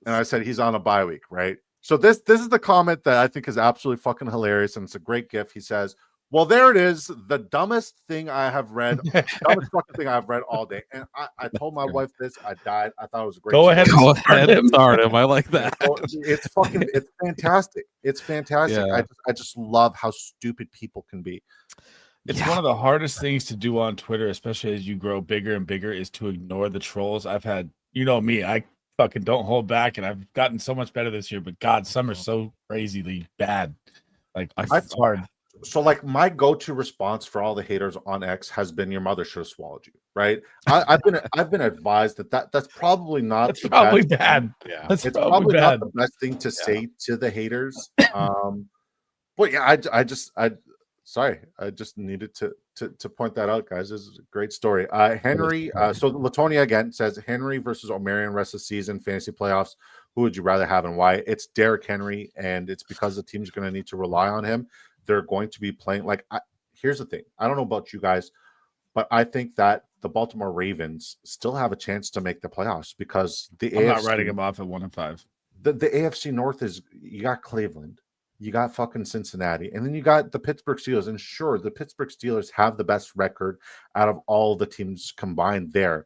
And I said, he's on a bye week, right? So this is the comment that I think is absolutely fucking hilarious, and it's a great gif. He says, well, there it is, the dumbest thing I have read, dumbest fucking thing I've read all day. And I told my wife this. I died. I thought it was a great. Go ahead and start him. I like that. It's fantastic. It's fantastic. Yeah. I just love how stupid people can be. It's one of the hardest things to do on Twitter, especially as you grow bigger and bigger, is to ignore the trolls. I've had, me, I fucking don't hold back, and I've gotten so much better this year. But God, some are so crazily bad. Like it's hard. So like my go-to response for all the haters on X has been your mother should have swallowed you, right? I've been advised that's probably not That's the probably best. bad. Yeah. That's It's probably probably not bad. the best thing to say to the haters. But yeah, sorry, I just needed to point that out, guys. This is a great story. Henry, so Latonia again says Henry versus O'Marion rest of the season, fantasy playoffs. Who would you rather have and why? It's Derrick Henry, and it's because the team's going to need to rely on him. They're going to be playing here's the thing. I don't know about you guys, but I think that the Baltimore Ravens still have a chance to make the playoffs because I'm not writing him off at 1-5. The AFC North is you got Cleveland, you got fucking Cincinnati, and then you got the Pittsburgh Steelers. And sure, the Pittsburgh Steelers have the best record out of all the teams combined there.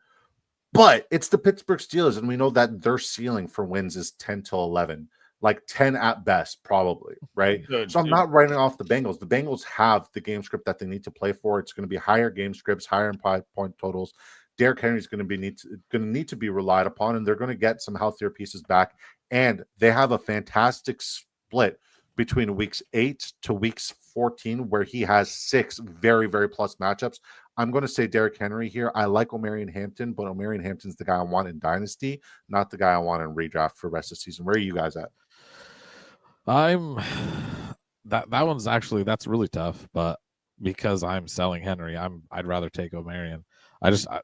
But it's the Pittsburgh Steelers, and we know that their ceiling for wins is 10 to 11, like 10 at best, probably, right? Good, so I'm not writing off the Bengals. The Bengals have the game script that they need to play for. It's going to be higher game scripts, higher point totals. Derrick Henry is going to need to be relied upon, and they're going to get some healthier pieces back. And they have a fantastic split between weeks 8 to weeks 14, where he has 6 very, very plus matchups. I'm going to say Derrick Henry here. I like O'Marion Hampton, but O'Marion Hampton's the guy I want in Dynasty, not the guy I want in redraft for the rest of the season. Where are you guys at? That one's actually, that's really tough, but because I'm selling Henry, I'd rather take O'Marion.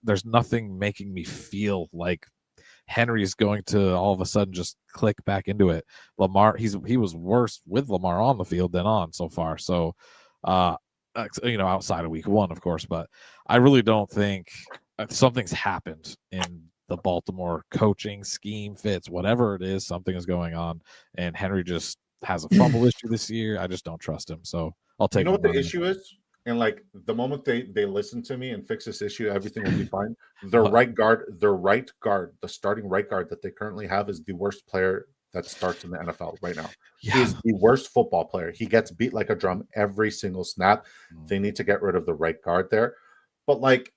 There's nothing making me feel like Henry's going to all of a sudden just click back into it. Lamar, he was worse with Lamar on the field than on so far. So, outside of week 1, of course, but I really don't think something's happened in the Baltimore coaching scheme fits, whatever it is, something is going on. And Henry just has a fumble issue this year. I just don't trust him. So I'll take You know what the Lamar. issue is? And like the moment they listen to me and fix this issue, everything will be fine. Their right guard, the starting right guard that they currently have is the worst player that starts in the NFL right now. Yeah. He's the worst football player. He gets beat like a drum every single snap. They need to get rid of the right guard there. But like,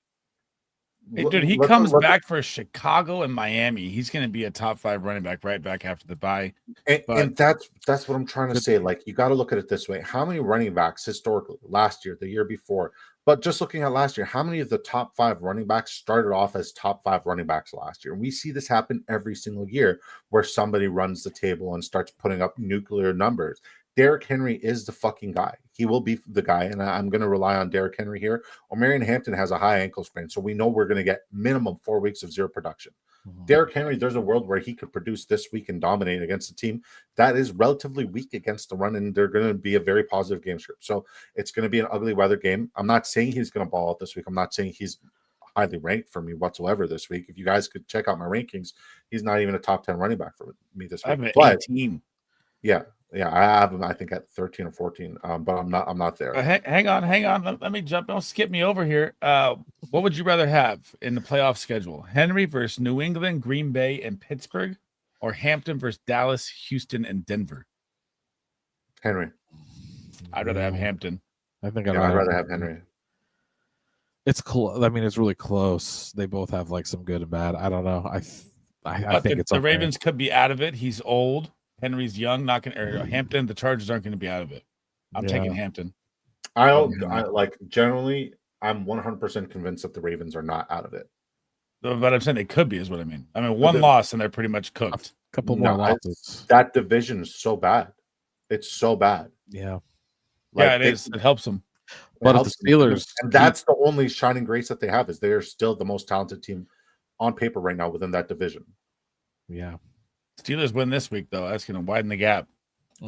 hey, dude, he comes back for Chicago and Miami. He's going to be a top 5 running back right back after the bye. And that's what I'm trying to say. Like, you got to look at it this way. How many running backs historically last year, the year before, but just looking at last year, how many of the top 5 running backs started off as top 5 running backs last year? And we see this happen every single year where somebody runs the table and starts putting up nuclear numbers. Derrick Henry is the fucking guy. He will be the guy, and I'm going to rely on Derrick Henry here. O'Marion Hampton has a high ankle sprain, so we know we're going to get minimum 4 weeks of zero production. Derrick Henry, there's a world where he could produce this week and dominate against a team that is relatively weak against the run, and they're going to be a very positive game script. So it's going to be an ugly weather game. I'm not saying he's going to ball out this week. I'm not saying he's highly ranked for me whatsoever this week. If you guys could check out my rankings, he's not even a top 10 running back for me this week. I have 18. Yeah, I have him, I think, at 13 or 14, but I'm not there. Hang on. Let me jump. Don't skip me over here. What would you rather have in the playoff schedule? Henry versus New England, Green Bay, and Pittsburgh, or Hampton versus Dallas, Houston, and Denver? Henry. I'd rather have Hampton. I think I'd rather have Henry. It's close. I mean, it's really close. They both have like some good and bad. I don't know. I think it's the Ravens could be out of it. He's old. Henry's young. Not going to. Hampton. The Chargers aren't going to be out of it. I'm taking Hampton. I like generally. I'm 100% convinced that the Ravens are not out of it. But I'm saying they could be, is what I mean. I mean, one loss and they're pretty much cooked. A couple more losses. That division is so bad. It's so bad. Yeah. It is. It helps them. But the Steelers, and that's the only shining grace that they have, is they are still the most talented team on paper right now within that division. Yeah. Steelers win this week, though. That's going to widen the gap.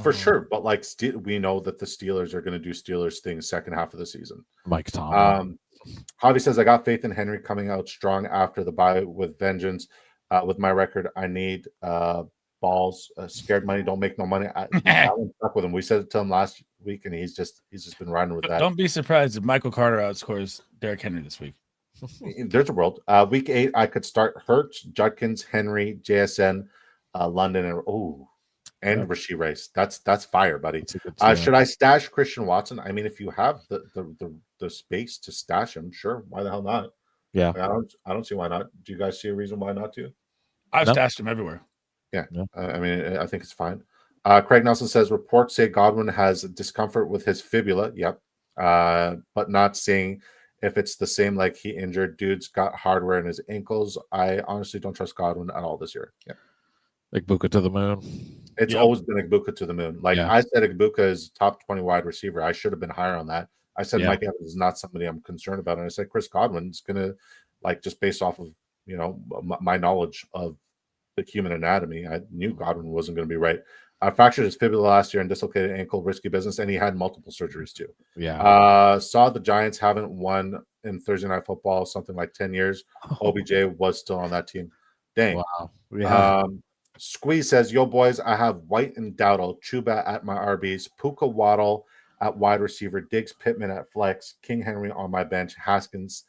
For sure. But like, we know that the Steelers are going to do Steelers things second half of the season. Mike Tomlin. Javi says, I got faith in Henry coming out strong after the bye with vengeance. With my record, I need balls. Scared money don't make no money. I'm stuck with him. We said it to him last week, and he's just been riding with that. Don't be surprised if Michael Carter outscores Derrick Henry this week. There's a world. Week 8, I could start Hurts, Judkins, Henry, JSN, London, and Rashee Rice. That's fire, buddy. Should I stash Christian Watson? I mean, if you have the space to stash him, sure. Why the hell not? Yeah, I don't see why not. Do you guys see a reason why not to? I've stashed him everywhere. Yeah. I mean, I think it's fine. Craig Nelson says reports say Godwin has discomfort with his fibula. Yep. But not saying if it's the same like he injured. Dude's got hardware in his ankles. I honestly don't trust Godwin at all this year. Yeah. Igbuka to the moon. It's always been Igbuka to the moon. Like I said, Igbuka is top 20 wide receiver. I should have been higher on that. I said Mike Evans is not somebody I'm concerned about. And I said Chris Godwin's going to, like, just based off of, you know, my knowledge of the human anatomy, I knew Godwin wasn't going to be right. Fractured his fibula last year and dislocated ankle, risky business, and he had multiple surgeries too. Yeah. Saw the Giants haven't won in Thursday Night Football something like 10 years. OBJ was still on that team. Dang. Wow. Yeah. Squeeze says, yo, boys, I have White and Dowdle, Chuba at my RBs, Puka Waddle at wide receiver, Diggs Pittman at flex, King Henry on my bench, Haskins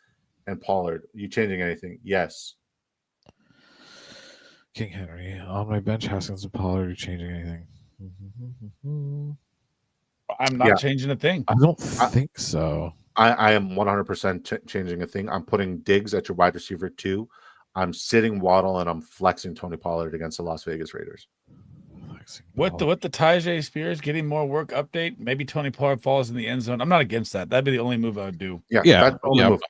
and Pollard. You changing anything? Yes. King Henry on my bench, Haskins and Pollard. Are you changing anything? I'm not changing a thing. I don't think so. I am 100% changing a thing. I'm putting Diggs at your wide receiver 2. I'm sitting Waddle and I'm flexing Tony Pollard against the Las Vegas Raiders. With the Tajay Spears getting more work update, maybe Tony Pollard falls in the end zone. I'm not against that. That'd be the only move I would do. That's the only move.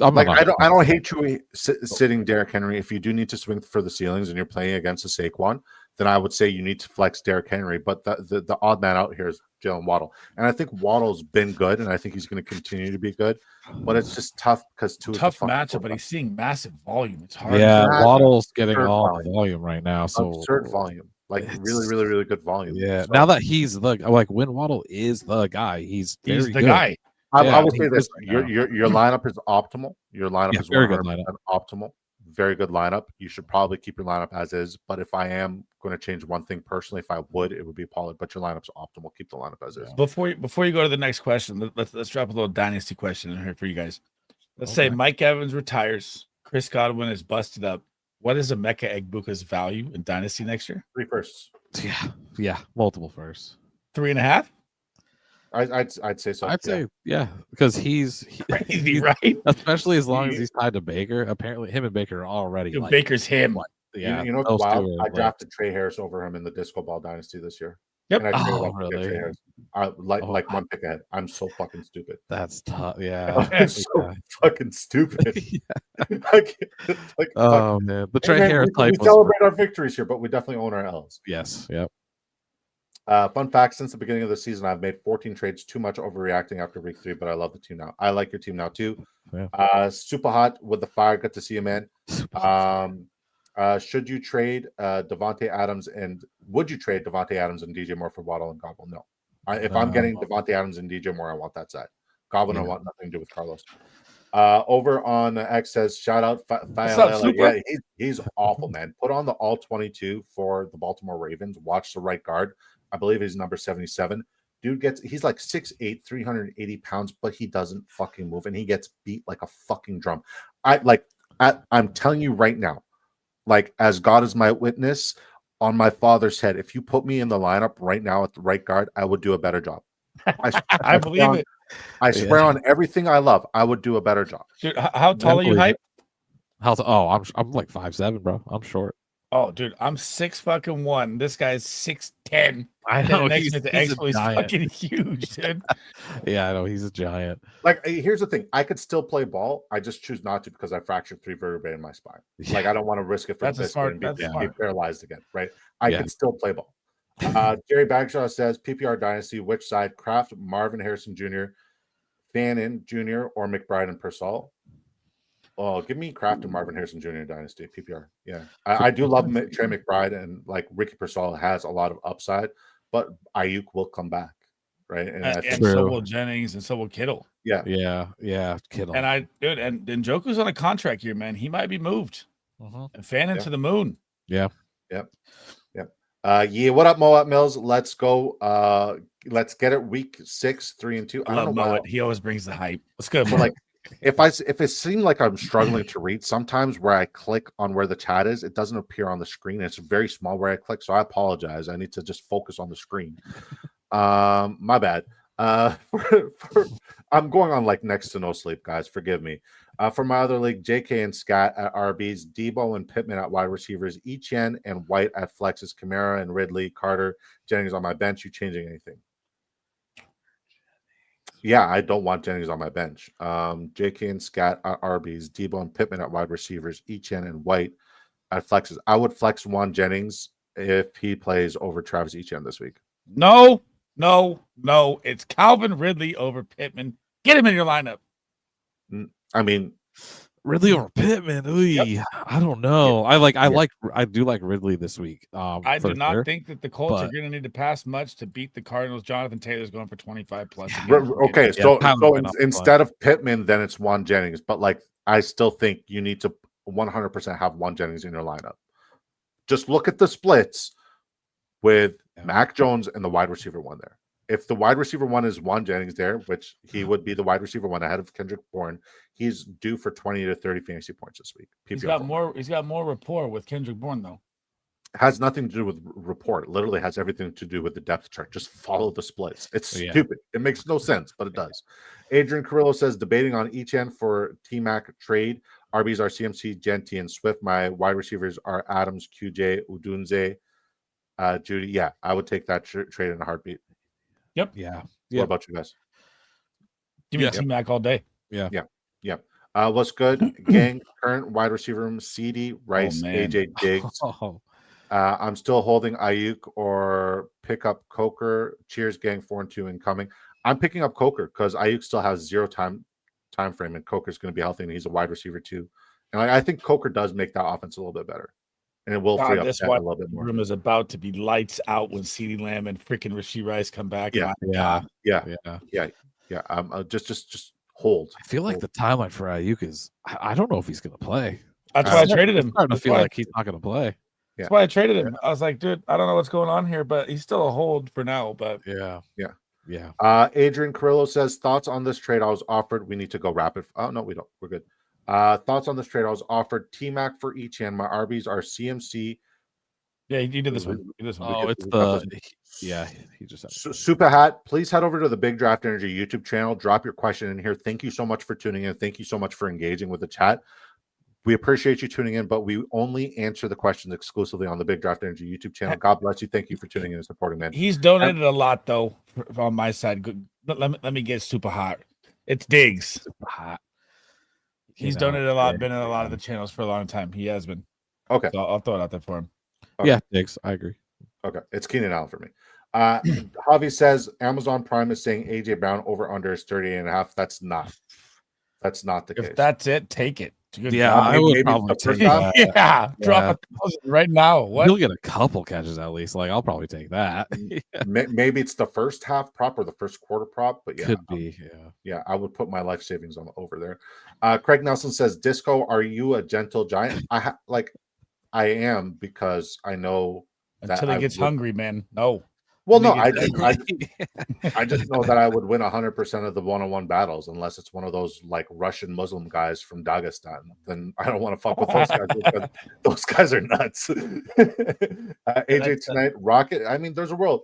I don't hate you sitting Derrick Henry. If you do need to swing for the ceilings and you're playing against a Saquon, then I would say you need to flex Derrick Henry. But the odd man out here is Jalen Waddle, and I think Waddle's been good, and I think he's going to continue to be good. But it's just tough because tough matchup. But he's seeing massive volume. It's hard. Yeah, Waddle's getting all the volume right now. So absurd volume, like really, really, really good volume. Yeah. So, now that he's when Waddle is the guy, he's the good guy. I would say this: your lineup is optimal. Your lineup is very good lineup. Optimal. Very good lineup. You should probably keep your lineup as is. But if I am going to change one thing personally, if I would, it would be Pollard. But your lineup's optimal. Keep the lineup as is. Before you go to the next question, let's drop a little dynasty question in here for you guys. Let's say Mike Evans retires, Chris Godwin is busted up. What is Emeka Egbuka's value in dynasty next year? 3 firsts. Yeah, multiple firsts. 3.5. I'd say so. I'd say because he's crazy, right? Especially as long as he's tied to Baker. Apparently, him and Baker are already. Baker's him. You know what's wild? I drafted Trey Harris over him in the Disco Ball Dynasty this year. Yep. And I really? Trey Harris. Like one pick ahead. I'm so fucking stupid. That's tough. Yeah. I'm so fucking stupid. Man, the Trey Harris type. We celebrate our victories here, but we definitely own our L's. Yes. Yep. Fun fact: since the beginning of the season, I've made 14 trades. Too much overreacting after week 3, but I love the team now. I like your team now too. Yeah. Super hot with the fire. Good to see you, man. Should you trade Devontae Adams and would you trade Devontae Adams and DJ Moore for Waddle and Godwin? No. If I'm getting Devontae Adams and DJ Moore, I want that side. Godwin, I want nothing to do with Carlos. Over on X says, shout out. Yeah, he's awful, man. Put on the all 22 for the Baltimore Ravens. Watch the right guard. I believe he's number 77. Dude he's like 6'8", 380 pounds, but he doesn't fucking move, and he gets beat like a fucking drum. I'm telling you right now, like, as God is my witness, on my father's head, if you put me in the lineup right now at the right guard, I would do a better job. I believe it. I swear on everything I love, I would do a better job. Dude, how tall are you, Hype? I'm like 5'7", bro. I'm short. Oh, dude, I'm 6'1". This guy's 6'10". I know he's fucking huge, dude. Yeah, I know he's a giant. Like, here's the thing: I could still play ball. I just choose not to because I fractured 3 vertebrae in my spine. Like, I don't want to risk it for this and be paralyzed again. Right? I could still play ball. Jerry Bagshaw says, PPR Dynasty, which side? Kraft, Marvin Harrison Jr., Fannin Jr., or McBride and Purcell? Oh, give me Kraft and Marvin Harrison Jr. in Dynasty PPR. Yeah, I do love Trey McBride, and like Ricky Purcell has a lot of upside, but Ayuk will come back, right? And so will Jennings, and so will Kittle. Yeah, Kittle. And and Njoku's on a contract here, man. He might be moved and Fannin to the moon. Yeah. What up, Moat Mills? Let's go. Let's get it. Week 6, 3-2. I don't know Moet. He always brings the hype. Let's go. Like, if it seems like I'm struggling to read, sometimes where I click on where the chat is, it doesn't appear on the screen. It's very small where I click, so I apologize. I need to just focus on the screen. My bad. I'm going on like next to no sleep, guys. Forgive me. For my other league, JK and Scott at RBs, Debo and Pittman at wide receivers, Etienne and White at flexes, Kamara and Ridley, Carter, Jennings on my bench. You changing anything? Yeah, I don't want Jennings on my bench. JK and Scott at RBs, Debo and Pittman at wide receivers, Etienne and White at flexes. I would flex Juan Jennings if he plays over Travis Etienne this week. No. It's Calvin Ridley over Pittman. Get him in your lineup. I mean, Ridley or Pittman? Yep. I don't know. I do like Ridley this week. I do not sure. think that the Colts are going to need to pass much to beat the Cardinals. Jonathan Taylor's going for 25 plus. Okay, so instead of Pittman, then it's Juan Jennings. But like, I still think you need to 100% have Juan Jennings in your lineup. Just look at the splits with Mac Jones and the wide receiver one there. If the wide receiver one is Juan Jennings there, which he would be the wide receiver one ahead of Kendrick Bourne, he's due for 20 to 30 fantasy points this week. He's got more rapport with Kendrick Bourne, though. Has nothing to do with rapport. It literally has everything to do with the depth chart. Just follow the splits. It's stupid. It makes no sense, but it does. Adrian Carrillo says, debating on Etienne for T-Mac trade. RBs are CMC, Genty, and Swift. My wide receivers are Adams, QJ, Udunze, Judy. Yeah, I would take that trade in a heartbeat. Yep. Yeah. What about you guys? Give me T-Mac all day. Yeah. What's good, gang? Current wide receiver room: CD, Rice, AJ, Diggs. I'm still holding Ayuk or pick up Coker. Cheers, gang. 4-2 incoming. I'm picking up Coker because Ayuk still has 0 time frame, and Coker's going to be healthy, and he's a wide receiver too. And I think Coker does make that offense a little bit better, and it will free up a little bit more. Room is about to be lights out when CeeDee Lamb and freaking Rashee Rice come back. Yeah. Just hold. I feel like the timeline for Ayuk is I don't know if he's going to play. That's why I traded him. I'm starting to feel like he's not going to play. That's why I traded him. I was like, dude, I don't know what's going on here, but he's still a hold for now. But yeah. Adrian Carrillo says, thoughts on this trade I was offered. We need to go rapid. Oh, no, we don't. We're good. Thoughts on this trade I was offered. T-Mac for Etienne. My RBs are CMC. Yeah, you did this one. Oh, it's the he just Super Hat. Please head over to the Big Draft Energy YouTube channel. Drop your question in here. Thank you so much for tuning in. Thank you so much for engaging with the chat. We appreciate you tuning in, but we only answer the questions exclusively on the Big Draft Energy YouTube channel. God bless you. Thank you for tuning in and supporting, man. He's donated a lot, though, on my side. Good. Let me get super hot. It's Diggs. Super hot. He's donated a lot, been in a lot of the channels for a long time. He has been. Okay. So I'll throw it out there for him. Okay. Yeah, Diggs. I agree. Okay. It's Keenan Allen for me. Javi says Amazon Prime is saying AJ Brown over under is 38.5. That's not the case. If that's it, take it. Yeah, I would probably take that. Drop $1,000 right now. What? He'll get a couple catches at least. Like I'll probably take that. Maybe it's the first half prop or the first quarter prop, but yeah, could be. Yeah, I would put my life savings on over there. Craig Nelson says, "Disco, are you a gentle giant?" I am because I know until he gets hungry, man. No. Well, no, I just know that I would win 100% of the one-on-one battles unless it's one of those like Russian Muslim guys from Dagestan. Then I don't want to fuck with those guys because those guys are nuts. AJ tonight, Rocket. I mean, there's a world.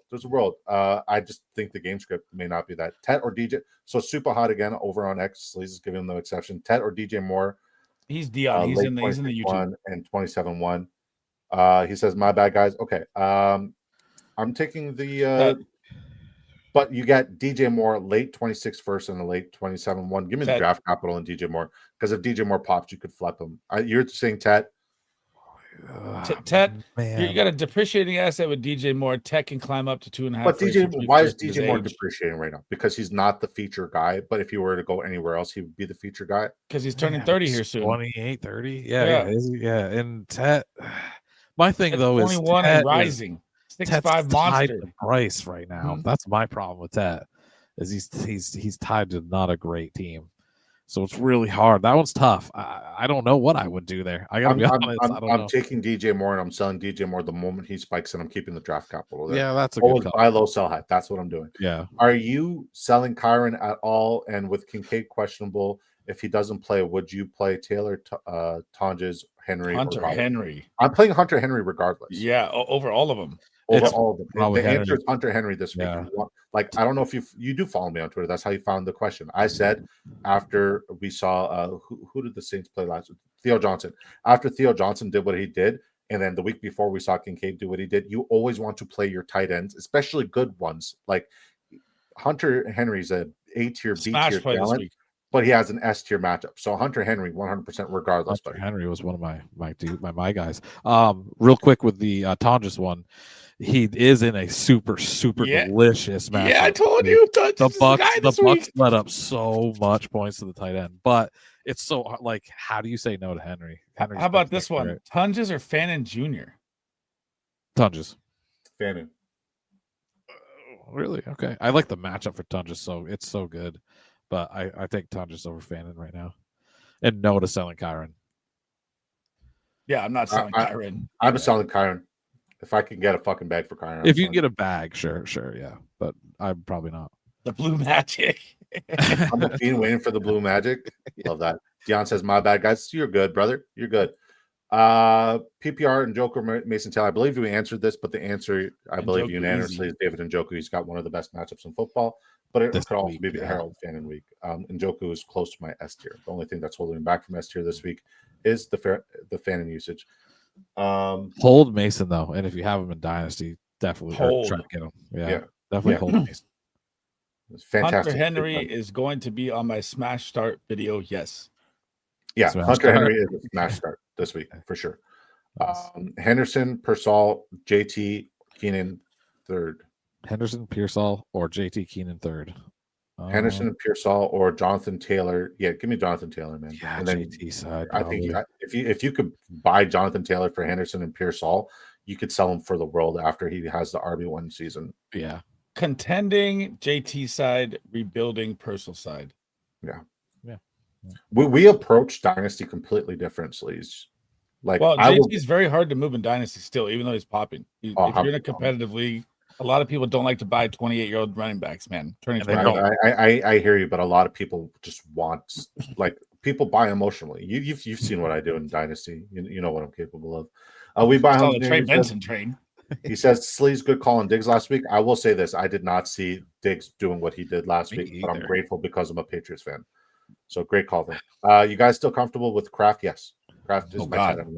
I just think the game script may not be that. Tet or DJ. So super hot again over on X. Sleez is giving him no exception. Tet or DJ Moore. He's Dion. He's in the YouTube. And 27-1. He says, "My bad, guys." Okay. I'm taking the but you got DJ Moore late 26 first and a late 27-1. Give me the draft capital and DJ Moore because if DJ Moore pops, you could flip him. You're saying Tet? Tet, you got a depreciating asset with DJ Moore. Tet can climb up to 2.5. But why is DJ Moore depreciating right now? Because he's not the feature guy. But if you were to go anywhere else, he would be the feature guy. Because he's turning 30 here soon. 28, 30. Yeah. And Tet, my thing though is 21 and rising. 6'5" monster. Price right now. That's my problem with that. Is he's tied to not a great team, so it's really hard. That one's tough. I don't know what I would do there. I gotta be honest. I'm taking DJ Moore and I'm selling DJ Moore the moment he spikes, and I'm keeping the draft capital there. Yeah, that's a good call. Buy low, sell high. That's what I'm doing. Yeah. Are you selling Kyron at all? And with Kincaid questionable, if he doesn't play, would you play Taylor, Tonjes, Henry? Hunter Henry. I'm playing Hunter Henry regardless. Yeah, over all of them. Over all of them. The answer is Hunter Henry this week. Yeah. Like, I don't know if you do follow me on Twitter. That's how you found the question. I said after we saw who did the Saints play last week? Theo Johnson. After Theo Johnson did what he did, and then the week before we saw Kincaid do what he did, you always want to play your tight ends, especially good ones. Like Hunter Henry's a A-tier, B-tier talent, but he has an S-tier matchup. So Hunter Henry, 100% regardless. Hunter Henry was one of my guys. Real quick with the Tonjes one, he is in a super delicious matchup. Yeah, I told you. The Bucks let up so much points to the tight end, but it's so like, how do you say no to Henry? How about this one? Right? Tonjes or Fannin Jr.? Tonjes. Fannin. Really? Okay. I like the matchup for Tonjes, so it's so good. But I take Tonjes over Fannin right now. And no to selling Kyron. Yeah, I'm not selling Kyron. I'm selling Kyron. If I can get a fucking bag for Kyron. If you can get a bag, sure, yeah. But I'm probably not. The Blue Magic. I'm the fiend waiting for the Blue Magic. Love that. Dion says, my bad, guys. You're good, brother. You're good. PPR and Joker Mason Taylor. I believe we answered this, but the answer, I believe unanimously, is David Njoku. He's got one of the best matchups in football, but it could also be Harold Fannin week. Njoku is close to my S tier. The only thing that's holding him back from S tier this week is the Fannin usage. Hold Mason though, and if you have him in Dynasty, definitely try to get him. Yeah. Definitely hold Mason. It's fantastic. Hunter Henry is going to be on my smash start video. Yes. Yeah, Hunter Henry is a smash start this week for sure. Henderson, Pearsall, JT, Keenan, third. Henderson, Pearsall, or JT Keenan, third. Henderson and Pearsall or Jonathan Taylor. Yeah, give me Jonathan Taylor, man. Yeah, and then JT side. I think if you could buy Jonathan Taylor for Henderson and Pearsall, you could sell him for the world after he has the RB1 season. Yeah. Contending JT side, rebuilding Pearsall side. Yeah. Yeah. We approach Dynasty completely different, Sleez. Like, JT's very hard to move in Dynasty still, even though he's popping. If you're in a competitive league, a lot of people don't like to buy 28-year-old running backs, man. I hear you, but a lot of people just want, like, people buy emotionally. You've seen what I do in Dynasty. You know what I'm capable of. We buy the Trey Benson trade. He says Sleez good call on Diggs last week. I will say this: I did not see Diggs doing what he did last week, but I'm grateful because I'm a Patriots fan. So great call there. You guys still comfortable with Kraft? Yes. Kraft is my tight end.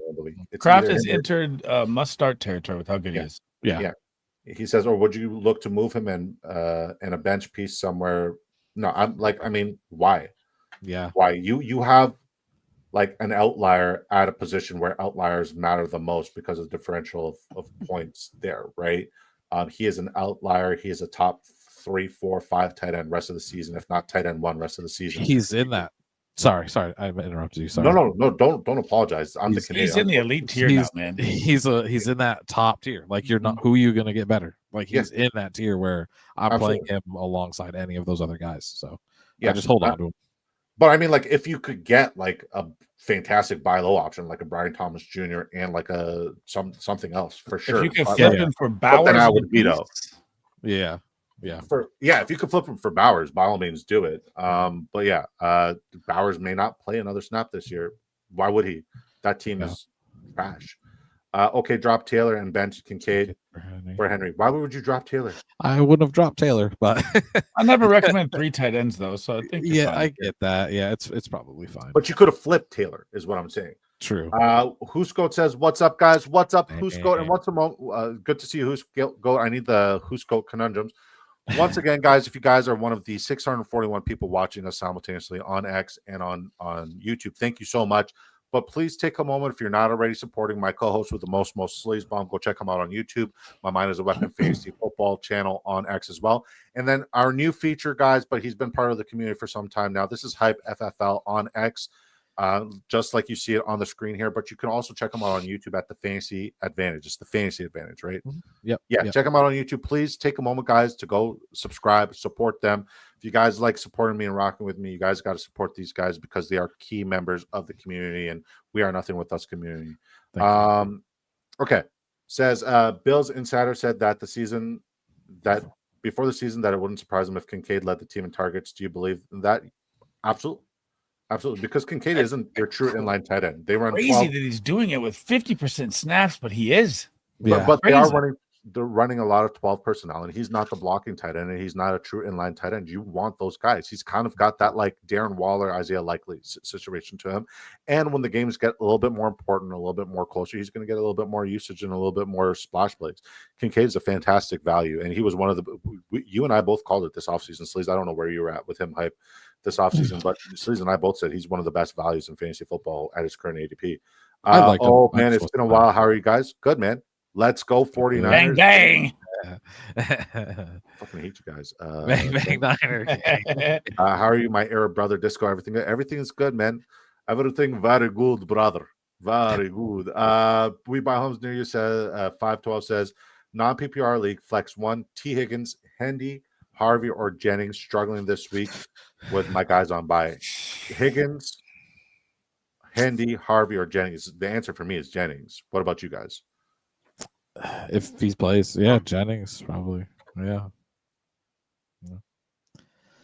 Kraft has entered must-start territory with how good he is. Yeah. He says, or would you look to move him in a bench piece somewhere? No, why? Yeah. Why? You have like an outlier at a position where outliers matter the most because of the differential of points there, right? He is an outlier. He is a top 3, 4, 5 tight end rest of the season, if not tight end 1 rest of the season. He's in that. Sorry, I interrupted you. Sorry. No, don't apologize. He's in the elite tier now, man. He's in that top tier. Like, you're not who are you gonna get better? Like, he's in that tier where I'm playing him alongside any of those other guys. So I just hold on to him. But I mean, like, if you could get like a fantastic buy low option, like a Brian Thomas Jr. and like a something else for sure. If you could flip him for Bowers, then I would veto. Yeah. If you could flip him for Bowers, by all means do it. But yeah, Bowers may not play another snap this year. Why would he? That team is trash. Okay, drop Taylor and bench Kincaid for Henry. Why would you drop Taylor? I wouldn't have dropped Tayller, but I never recommend 3 tight ends though. So I think I get that. Yeah, it's probably fine. But you could have flipped Taylor, is what I'm saying. True. Who's says, "What's up, guys? What's up, Who's and what's a moment? Good to see you, Who's go. I need the Who's conundrums." Once again, guys, if you guys are one of the 641 people watching us simultaneously on X and on YouTube, thank you so much. But please take a moment, if you're not already supporting my co-host with the most Sleez bomb, go check him out on YouTube. My Mind is a Weapon Fantasy Football channel on X as well. And then our new feature, guys, but he's been part of the community for some time now. This is Hype FFL on X. Just like you see it on the screen here, but you can also check them out on YouTube at the Fantasy Advantage. It's the Fantasy Advantage, right? Yep. Check them out on YouTube. Please take a moment, guys, to go subscribe, support them. If you guys like supporting me and rocking with me, you guys got to support these guys because they are key members of the community, and we are nothing with us community. Okay. Says Bills Insider said that before the season that it wouldn't surprise him if Kincaid led the team in targets. Do you believe that? Absolutely, because Kincaid isn't their true inline tight end. They run crazy 12. That he's doing it with 50% snaps, but he is. But they are running. they're running a lot of 12 personnel, and he's not the blocking tight end, and he's not a true inline tight end. You want those guys. He's kind of got that like Darren Waller, Isaiah Likely situation to him. And when the games get a little bit more important, a little bit more closer, he's going to get a little bit more usage and a little bit more splash plays. Kincaid's a fantastic value, and he was one of you and I both called it this offseason. Sleez, I don't know where you were at with him hype this offseason, but Sleez and I both said he's one of the best values in fantasy football at his current ADP. Oh man, it's been a while. How are you guys? Good, man. Let's go 49ers. Bang, I fucking hate you guys. Bang, bang, Niner. How are you, my Arab brother? Disco, everything is good, man. Everything very good, brother. Very good. We buy homes near you. Says 512 says non-PPR league flex 1 T Higgins, Hendy, Harvey, or Jennings struggling this week with my guys on bye. Higgins, Hendy, Harvey, or Jennings. The answer for me is Jennings. What about you guys? If he plays, yeah, Jennings probably. Yeah.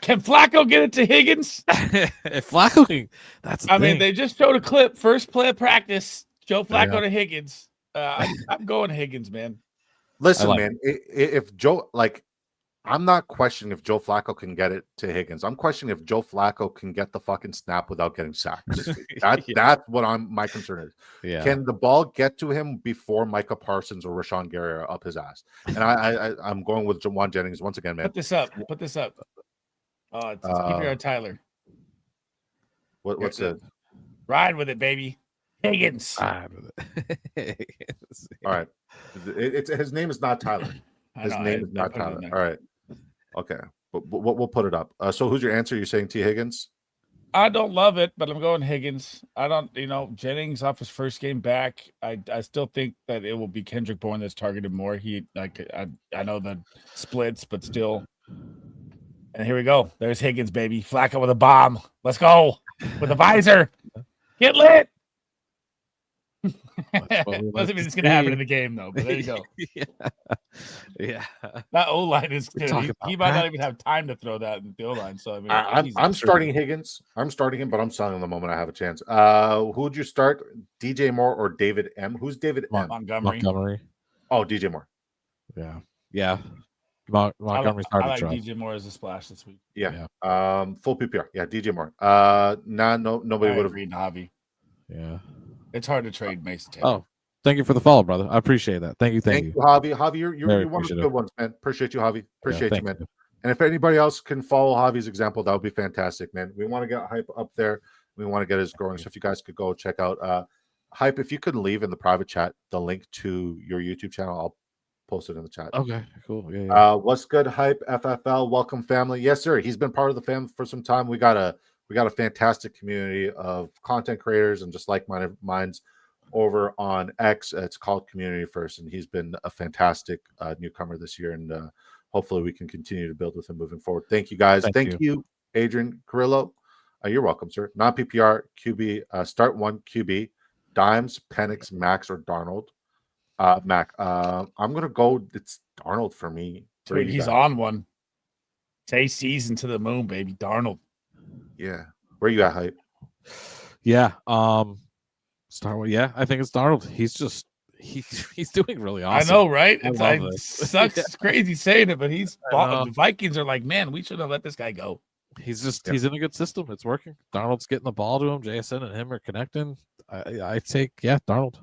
Can Flacco get it to Higgins? If Flacco can, that's the I thing. mean, they just showed a clip, first play of practice, Joe Flacco to Higgins. I'm going Higgins, man. Listen, man, if Joe, like, I'm not questioning if Joe Flacco can get it to Higgins. I'm questioning if Joe Flacco can get the fucking snap without getting sacked. That's what my concern is. Yeah. Can the ball get to him before Micah Parsons or Rashawn Gary are up his ass? And I'm going with Juwan Jennings once again, man. Put this up. Oh, it's PPR Tyler. What's it? Ride with it, baby. Higgins. Ride with it. All right. His name is not Tyler. His name is not Tyler. All right. Okay. But we'll put it up. So who's your answer? You're saying T. Higgins? I don't love it, but I'm going Higgins. I don't, Jennings off his first game back. I still think that it will be Kendrick Bourne that's targeted more. I know the splits, but still. And here we go. There's Higgins, baby. Flacco with a bomb. Let's go with a visor. Get lit. Doesn't mean it's going to happen in the game, though. But there you go. Yeah. That O-line is good. He might not even have time to throw that in the O-line. So I'm starting Higgins. I'm starting him, but I'm selling him the moment I have a chance. Who would you start? DJ Moore or David M? Who's David M? Montgomery. Oh, DJ Moore. Yeah. Montgomery's hard to trust. DJ Moore as a splash this week. Yeah. Full PPR. Yeah, DJ Moore. Nobody would have read Javi. Yeah. It's hard to trade Mason Taylor. Oh, thank you for the follow, brother. I appreciate that. Thank you, Javi. Javi, you're one of the good ones, man. Appreciate you, Javi. Appreciate you, man. And if anybody else can follow Javi's example, that would be fantastic, man. We want to get Hype up there. We want to get his growing. So if you guys could go check out Hype, if you could leave in the private chat the link to your YouTube channel, I'll post it in the chat. Okay, cool. Yeah. What's good, Hype FFL? Welcome, family. Yes, sir. He's been part of the family for some time. We got a fantastic community of content creators and just like-minded minds over on X. It's called Community First, and he's been a fantastic newcomer this year, and hopefully we can continue to build with him moving forward. Thank you, guys. Thank you, Adrian Carrillo. You're welcome, sir. Non-PPR QB, start 1 QB, Dimes, Penix, Max, or Darnold. Mac, I'm going to go, it's Darnold for me. Dude, he's on one. Tay season to the moon, baby. Darnold. Yeah. Where you at, Hype? Yeah. Start with, I think it's Darnold. He's doing really awesome. I know, right? It sucks. It's crazy saying it, but the Vikings are like, man, we should have let this guy go. He's in a good system. It's working. Darnold's getting the ball to him. JSN and him are connecting. I take Darnold.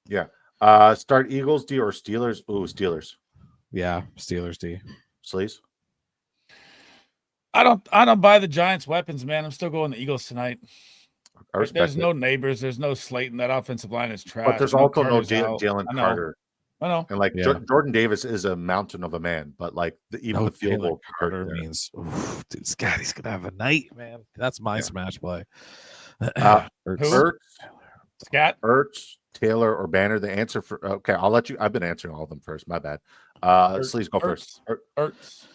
Yeah. Start Eagles D or Steelers? Ooh, Steelers. Yeah, Steelers D. Sleez? I don't buy the Giants' weapons, man. I'm still going the Eagles tonight. There's no Neighbors. There's no Slayton. That offensive line is trash. But there's also no Jalen Carter. I know. And Jordan Davis is a mountain of a man, but even the field goal Carter means, dude, Scotty's gonna have a night, man. That's my smash play. Ertz, Scott, Ertz, Taylor, or Banner. The answer for I'll let you. I've been answering all of them first. My bad. Sleez, go first. Ertz.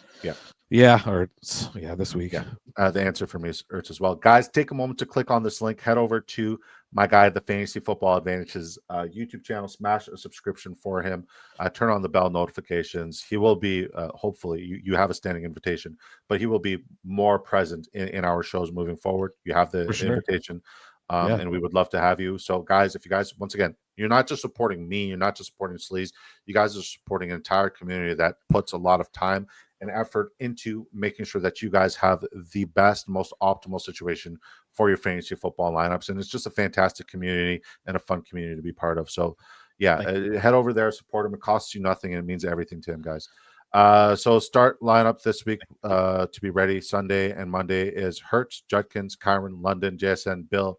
Yeah, Ertz. Yeah, this week. Yeah. The answer for me is Ertz as well. Guys, take a moment to click on this link. Head over to my guy, the Fantasy Football Advantages YouTube channel. Smash a subscription for him. Turn on the bell notifications. He will be, hopefully, you have a standing invitation, but he will be more present in our shows moving forward. You have the invitation, and we would love to have you. So, guys, if you guys, once again, You're not just supporting me. You're not just supporting Sleez. You guys are supporting an entire community that puts a lot of time and effort into making sure that you guys have the best, most optimal situation for your fantasy football lineups. And it's just a fantastic community and a fun community to be part of. So yeah, head over there, support him. It costs you nothing and it means everything to him, guys. So start lineup this week to be ready. Sunday and Monday is Hertz, Judkins, Kyron, London, JSN, Bill,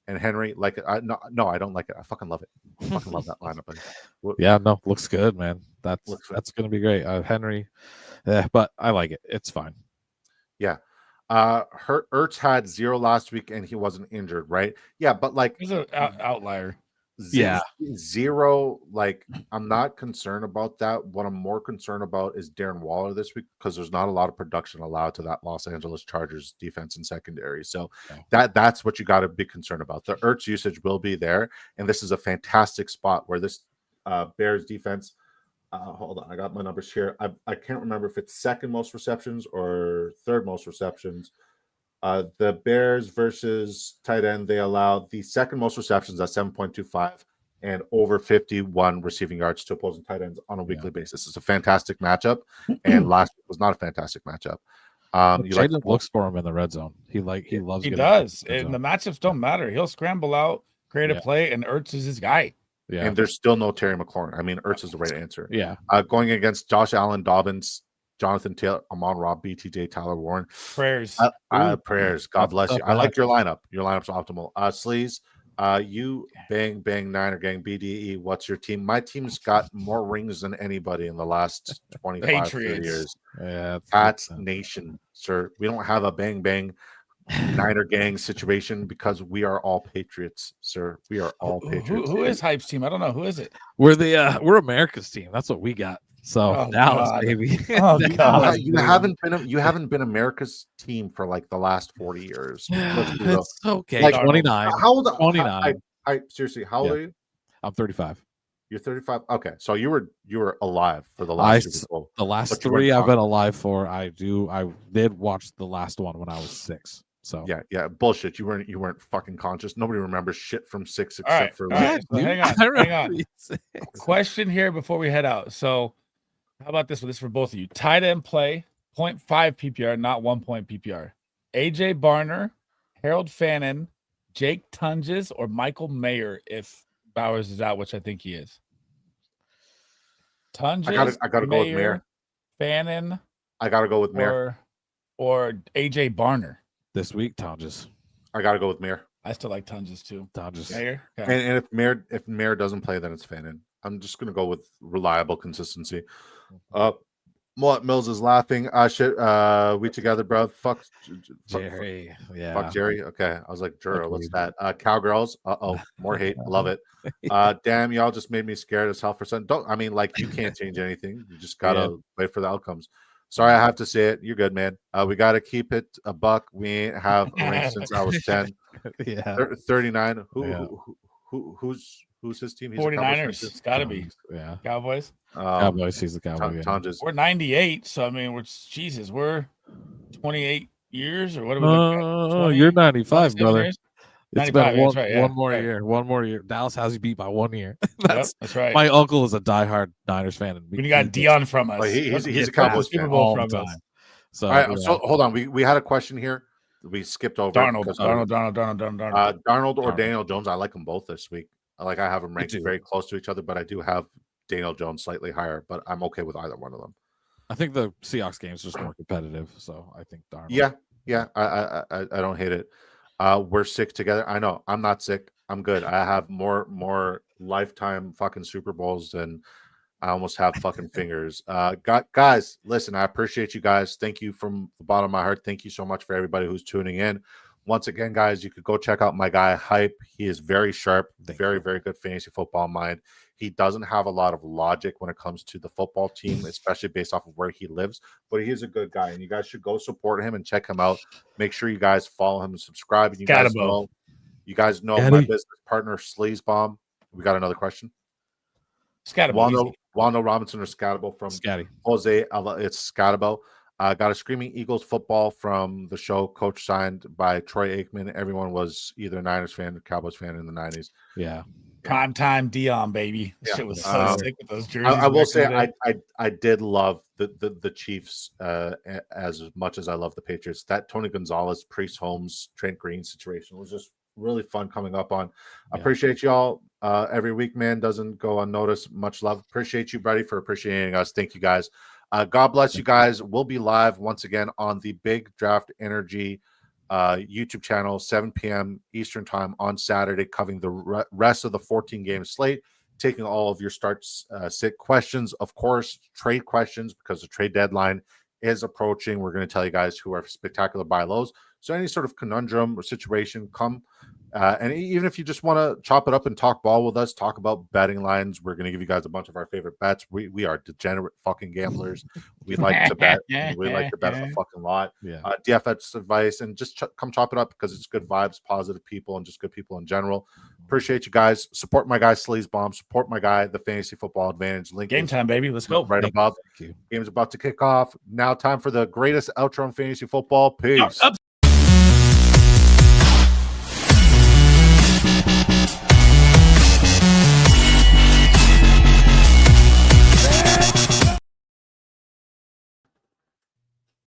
and Henry. Like it? No, I don't like it. I fucking love it. I fucking love that lineup. Yeah, no, looks good, man. That's gonna be great. Henry, but I like it. It's fine. Yeah. Ertz had 0 last week and he wasn't injured, right? Yeah, but like he's an outlier. 0. Like, I'm not concerned about that. What I'm more concerned about is Darren Waller this week because there's not a lot of production allowed to that Los Angeles Chargers defense and secondary. So that's what you got to be concerned about. The Ertz usage will be there, and this is a fantastic spot where this Bears defense. Hold on, I got my numbers here. I can't remember if it's second most receptions or third most receptions. The Bears versus tight end, they allowed the second most receptions at 7.25 and over 51 receiving yards to opposing tight ends on a weekly basis. It's a fantastic matchup, and last week was not a fantastic matchup. Jaden looks for him in the red zone. He loves. He does, and the matchups don't matter. He'll scramble out, create a play, and Ertz is his guy. Yeah, and there's still no Terry McLaurin. I mean, Ertz is the right answer. Yeah, going against Josh Allen, Dobbins, Jonathan Taylor, Amon-Ra, BTJ, Tyler Warren. Prayers. Prayers. God bless you. I like your lineup. Your lineup's optimal. Sleez, you bang Niner gang BDE. What's your team? My team's got more rings than anybody in the last 25 30 years. Yeah, Pats Nation, sir. We don't have a bang Niner gang situation because we are all Patriots, sir. We are all Patriots. Who is Hype's team? I don't know. Who is it? We're America's team. That's what we got. So Dallas, baby. You haven't been America's team for like the last 40 years. It's okay. Like, 29. How old? 29. I seriously, how old are you? I'm 35. You're 35. Okay, so you were alive for the last Super Bowl. The last 3 I've been alive for. I did watch the last one when I was 6. So yeah, bullshit. You weren't fucking conscious. Nobody remembers shit from 6 except for. Hang on. Question here before we head out. So, how about this one? This is for both of you. Tight end play 0.5 PPR, not 1 point PPR. AJ Barner, Harold Fannin, Jake Tunges, or Michael Mayer if Bowers is out, which I think he is. Tunges. I gotta go with Mayer. Fannin. I gotta go with Mayer. Or AJ Barner. This week, Tunges. I gotta go with Mayer. I still like Tunges too. Tunges. Mayer. Okay. And if Mayer doesn't play, then it's Fannin. I'm just gonna go with reliable consistency. Mullet Mills is laughing. Shit. We together, bro. Fuck Jerry. Fuck Jerry. Okay. I was like, Jura, what's that? Cowgirls. More hate. Love it. Damn, y'all just made me scared as hell for something. You can't change anything. You just gotta wait for the outcomes. Sorry, I have to say it. You're good, man. We got to keep it a buck. We ain't have a ring since I was 10. 39. Who's his team? He's 49ers. It's got to be. Yeah. Cowboys. Cowboys. He's the Cowboy. We're 98. So, I mean, we're 28 years or what are we looking at? You're 95, brother. Years? It's been one more year. One more year. Dallas has you beat by 1 year. That's right. My uncle is a diehard Niners fan. And we got Dion from us. He's a Cowboys fan. All from us. So, all right, so hold on. We had a question here. We skipped over Darnold or Daniel Jones. I like them both this week. I have them ranked very close to each other, but I do have Daniel Jones slightly higher. But I'm okay with either one of them. I think the Seahawks game is just more competitive, so I think Darnold. Yeah. I don't hate it. We're sick together. I know. I'm not sick. I'm good. I have more lifetime fucking Super Bowls than I almost have fucking fingers. Guys, listen, I appreciate you guys. Thank you from the bottom of my heart. Thank you so much for everybody who's tuning in. Once again, guys, you could go check out my guy Hype. He is very sharp, very good fantasy football mind. He doesn't have a lot of logic when it comes to the football team, especially based off of where he lives, but he is a good guy, and you guys should go support him and check him out. Make sure you guys follow him and subscribe. And you guys know my business partner, Sleez Bomb. We got another question. Wando Robinson or Scatabo from Scatty. Jose. It's Scatabo. Got a Screaming Eagles football from the show. Coach signed by Troy Aikman. Everyone was either a Niners fan or Cowboys fan in the 90s. Yeah. Primetime Dion, baby. This Yeah. shit was so sick with those jerseys. I will back in the say day. I did love the Chiefs as much as I love the Patriots. That Tony Gonzalez, Priest Holmes, Trent Green situation was just really fun coming up on. Yeah. Appreciate y'all. Every week, man, doesn't go unnoticed. Much love. Appreciate you, buddy, for appreciating us. Thank you, guys. God bless you guys. We'll be live once again on the Big Draft Energy YouTube channel, 7 p.m. Eastern time on Saturday, covering the rest of the 14-game slate, taking all of your sit questions, of course, trade questions, because the trade deadline is approaching. We're going to tell you guys who are spectacular buy lows. So any sort of conundrum or situation, come. And even if you just want to chop it up and talk ball with us, talk about betting lines, we're going to give you guys a bunch of our favorite bets. We are degenerate fucking gamblers. We like to bet. We like to bet a fucking lot. Yeah. DFS advice, and just come chop it up because it's good vibes, positive people, and just good people in general. Appreciate you guys. Support my guy Sleez Bomb. Support my guy, the Fantasy Football Advantage. Link Game time, baby. Let's go. right above. Thank you. Game's about to kick off. Now time for the greatest outro in fantasy football. Peace. Up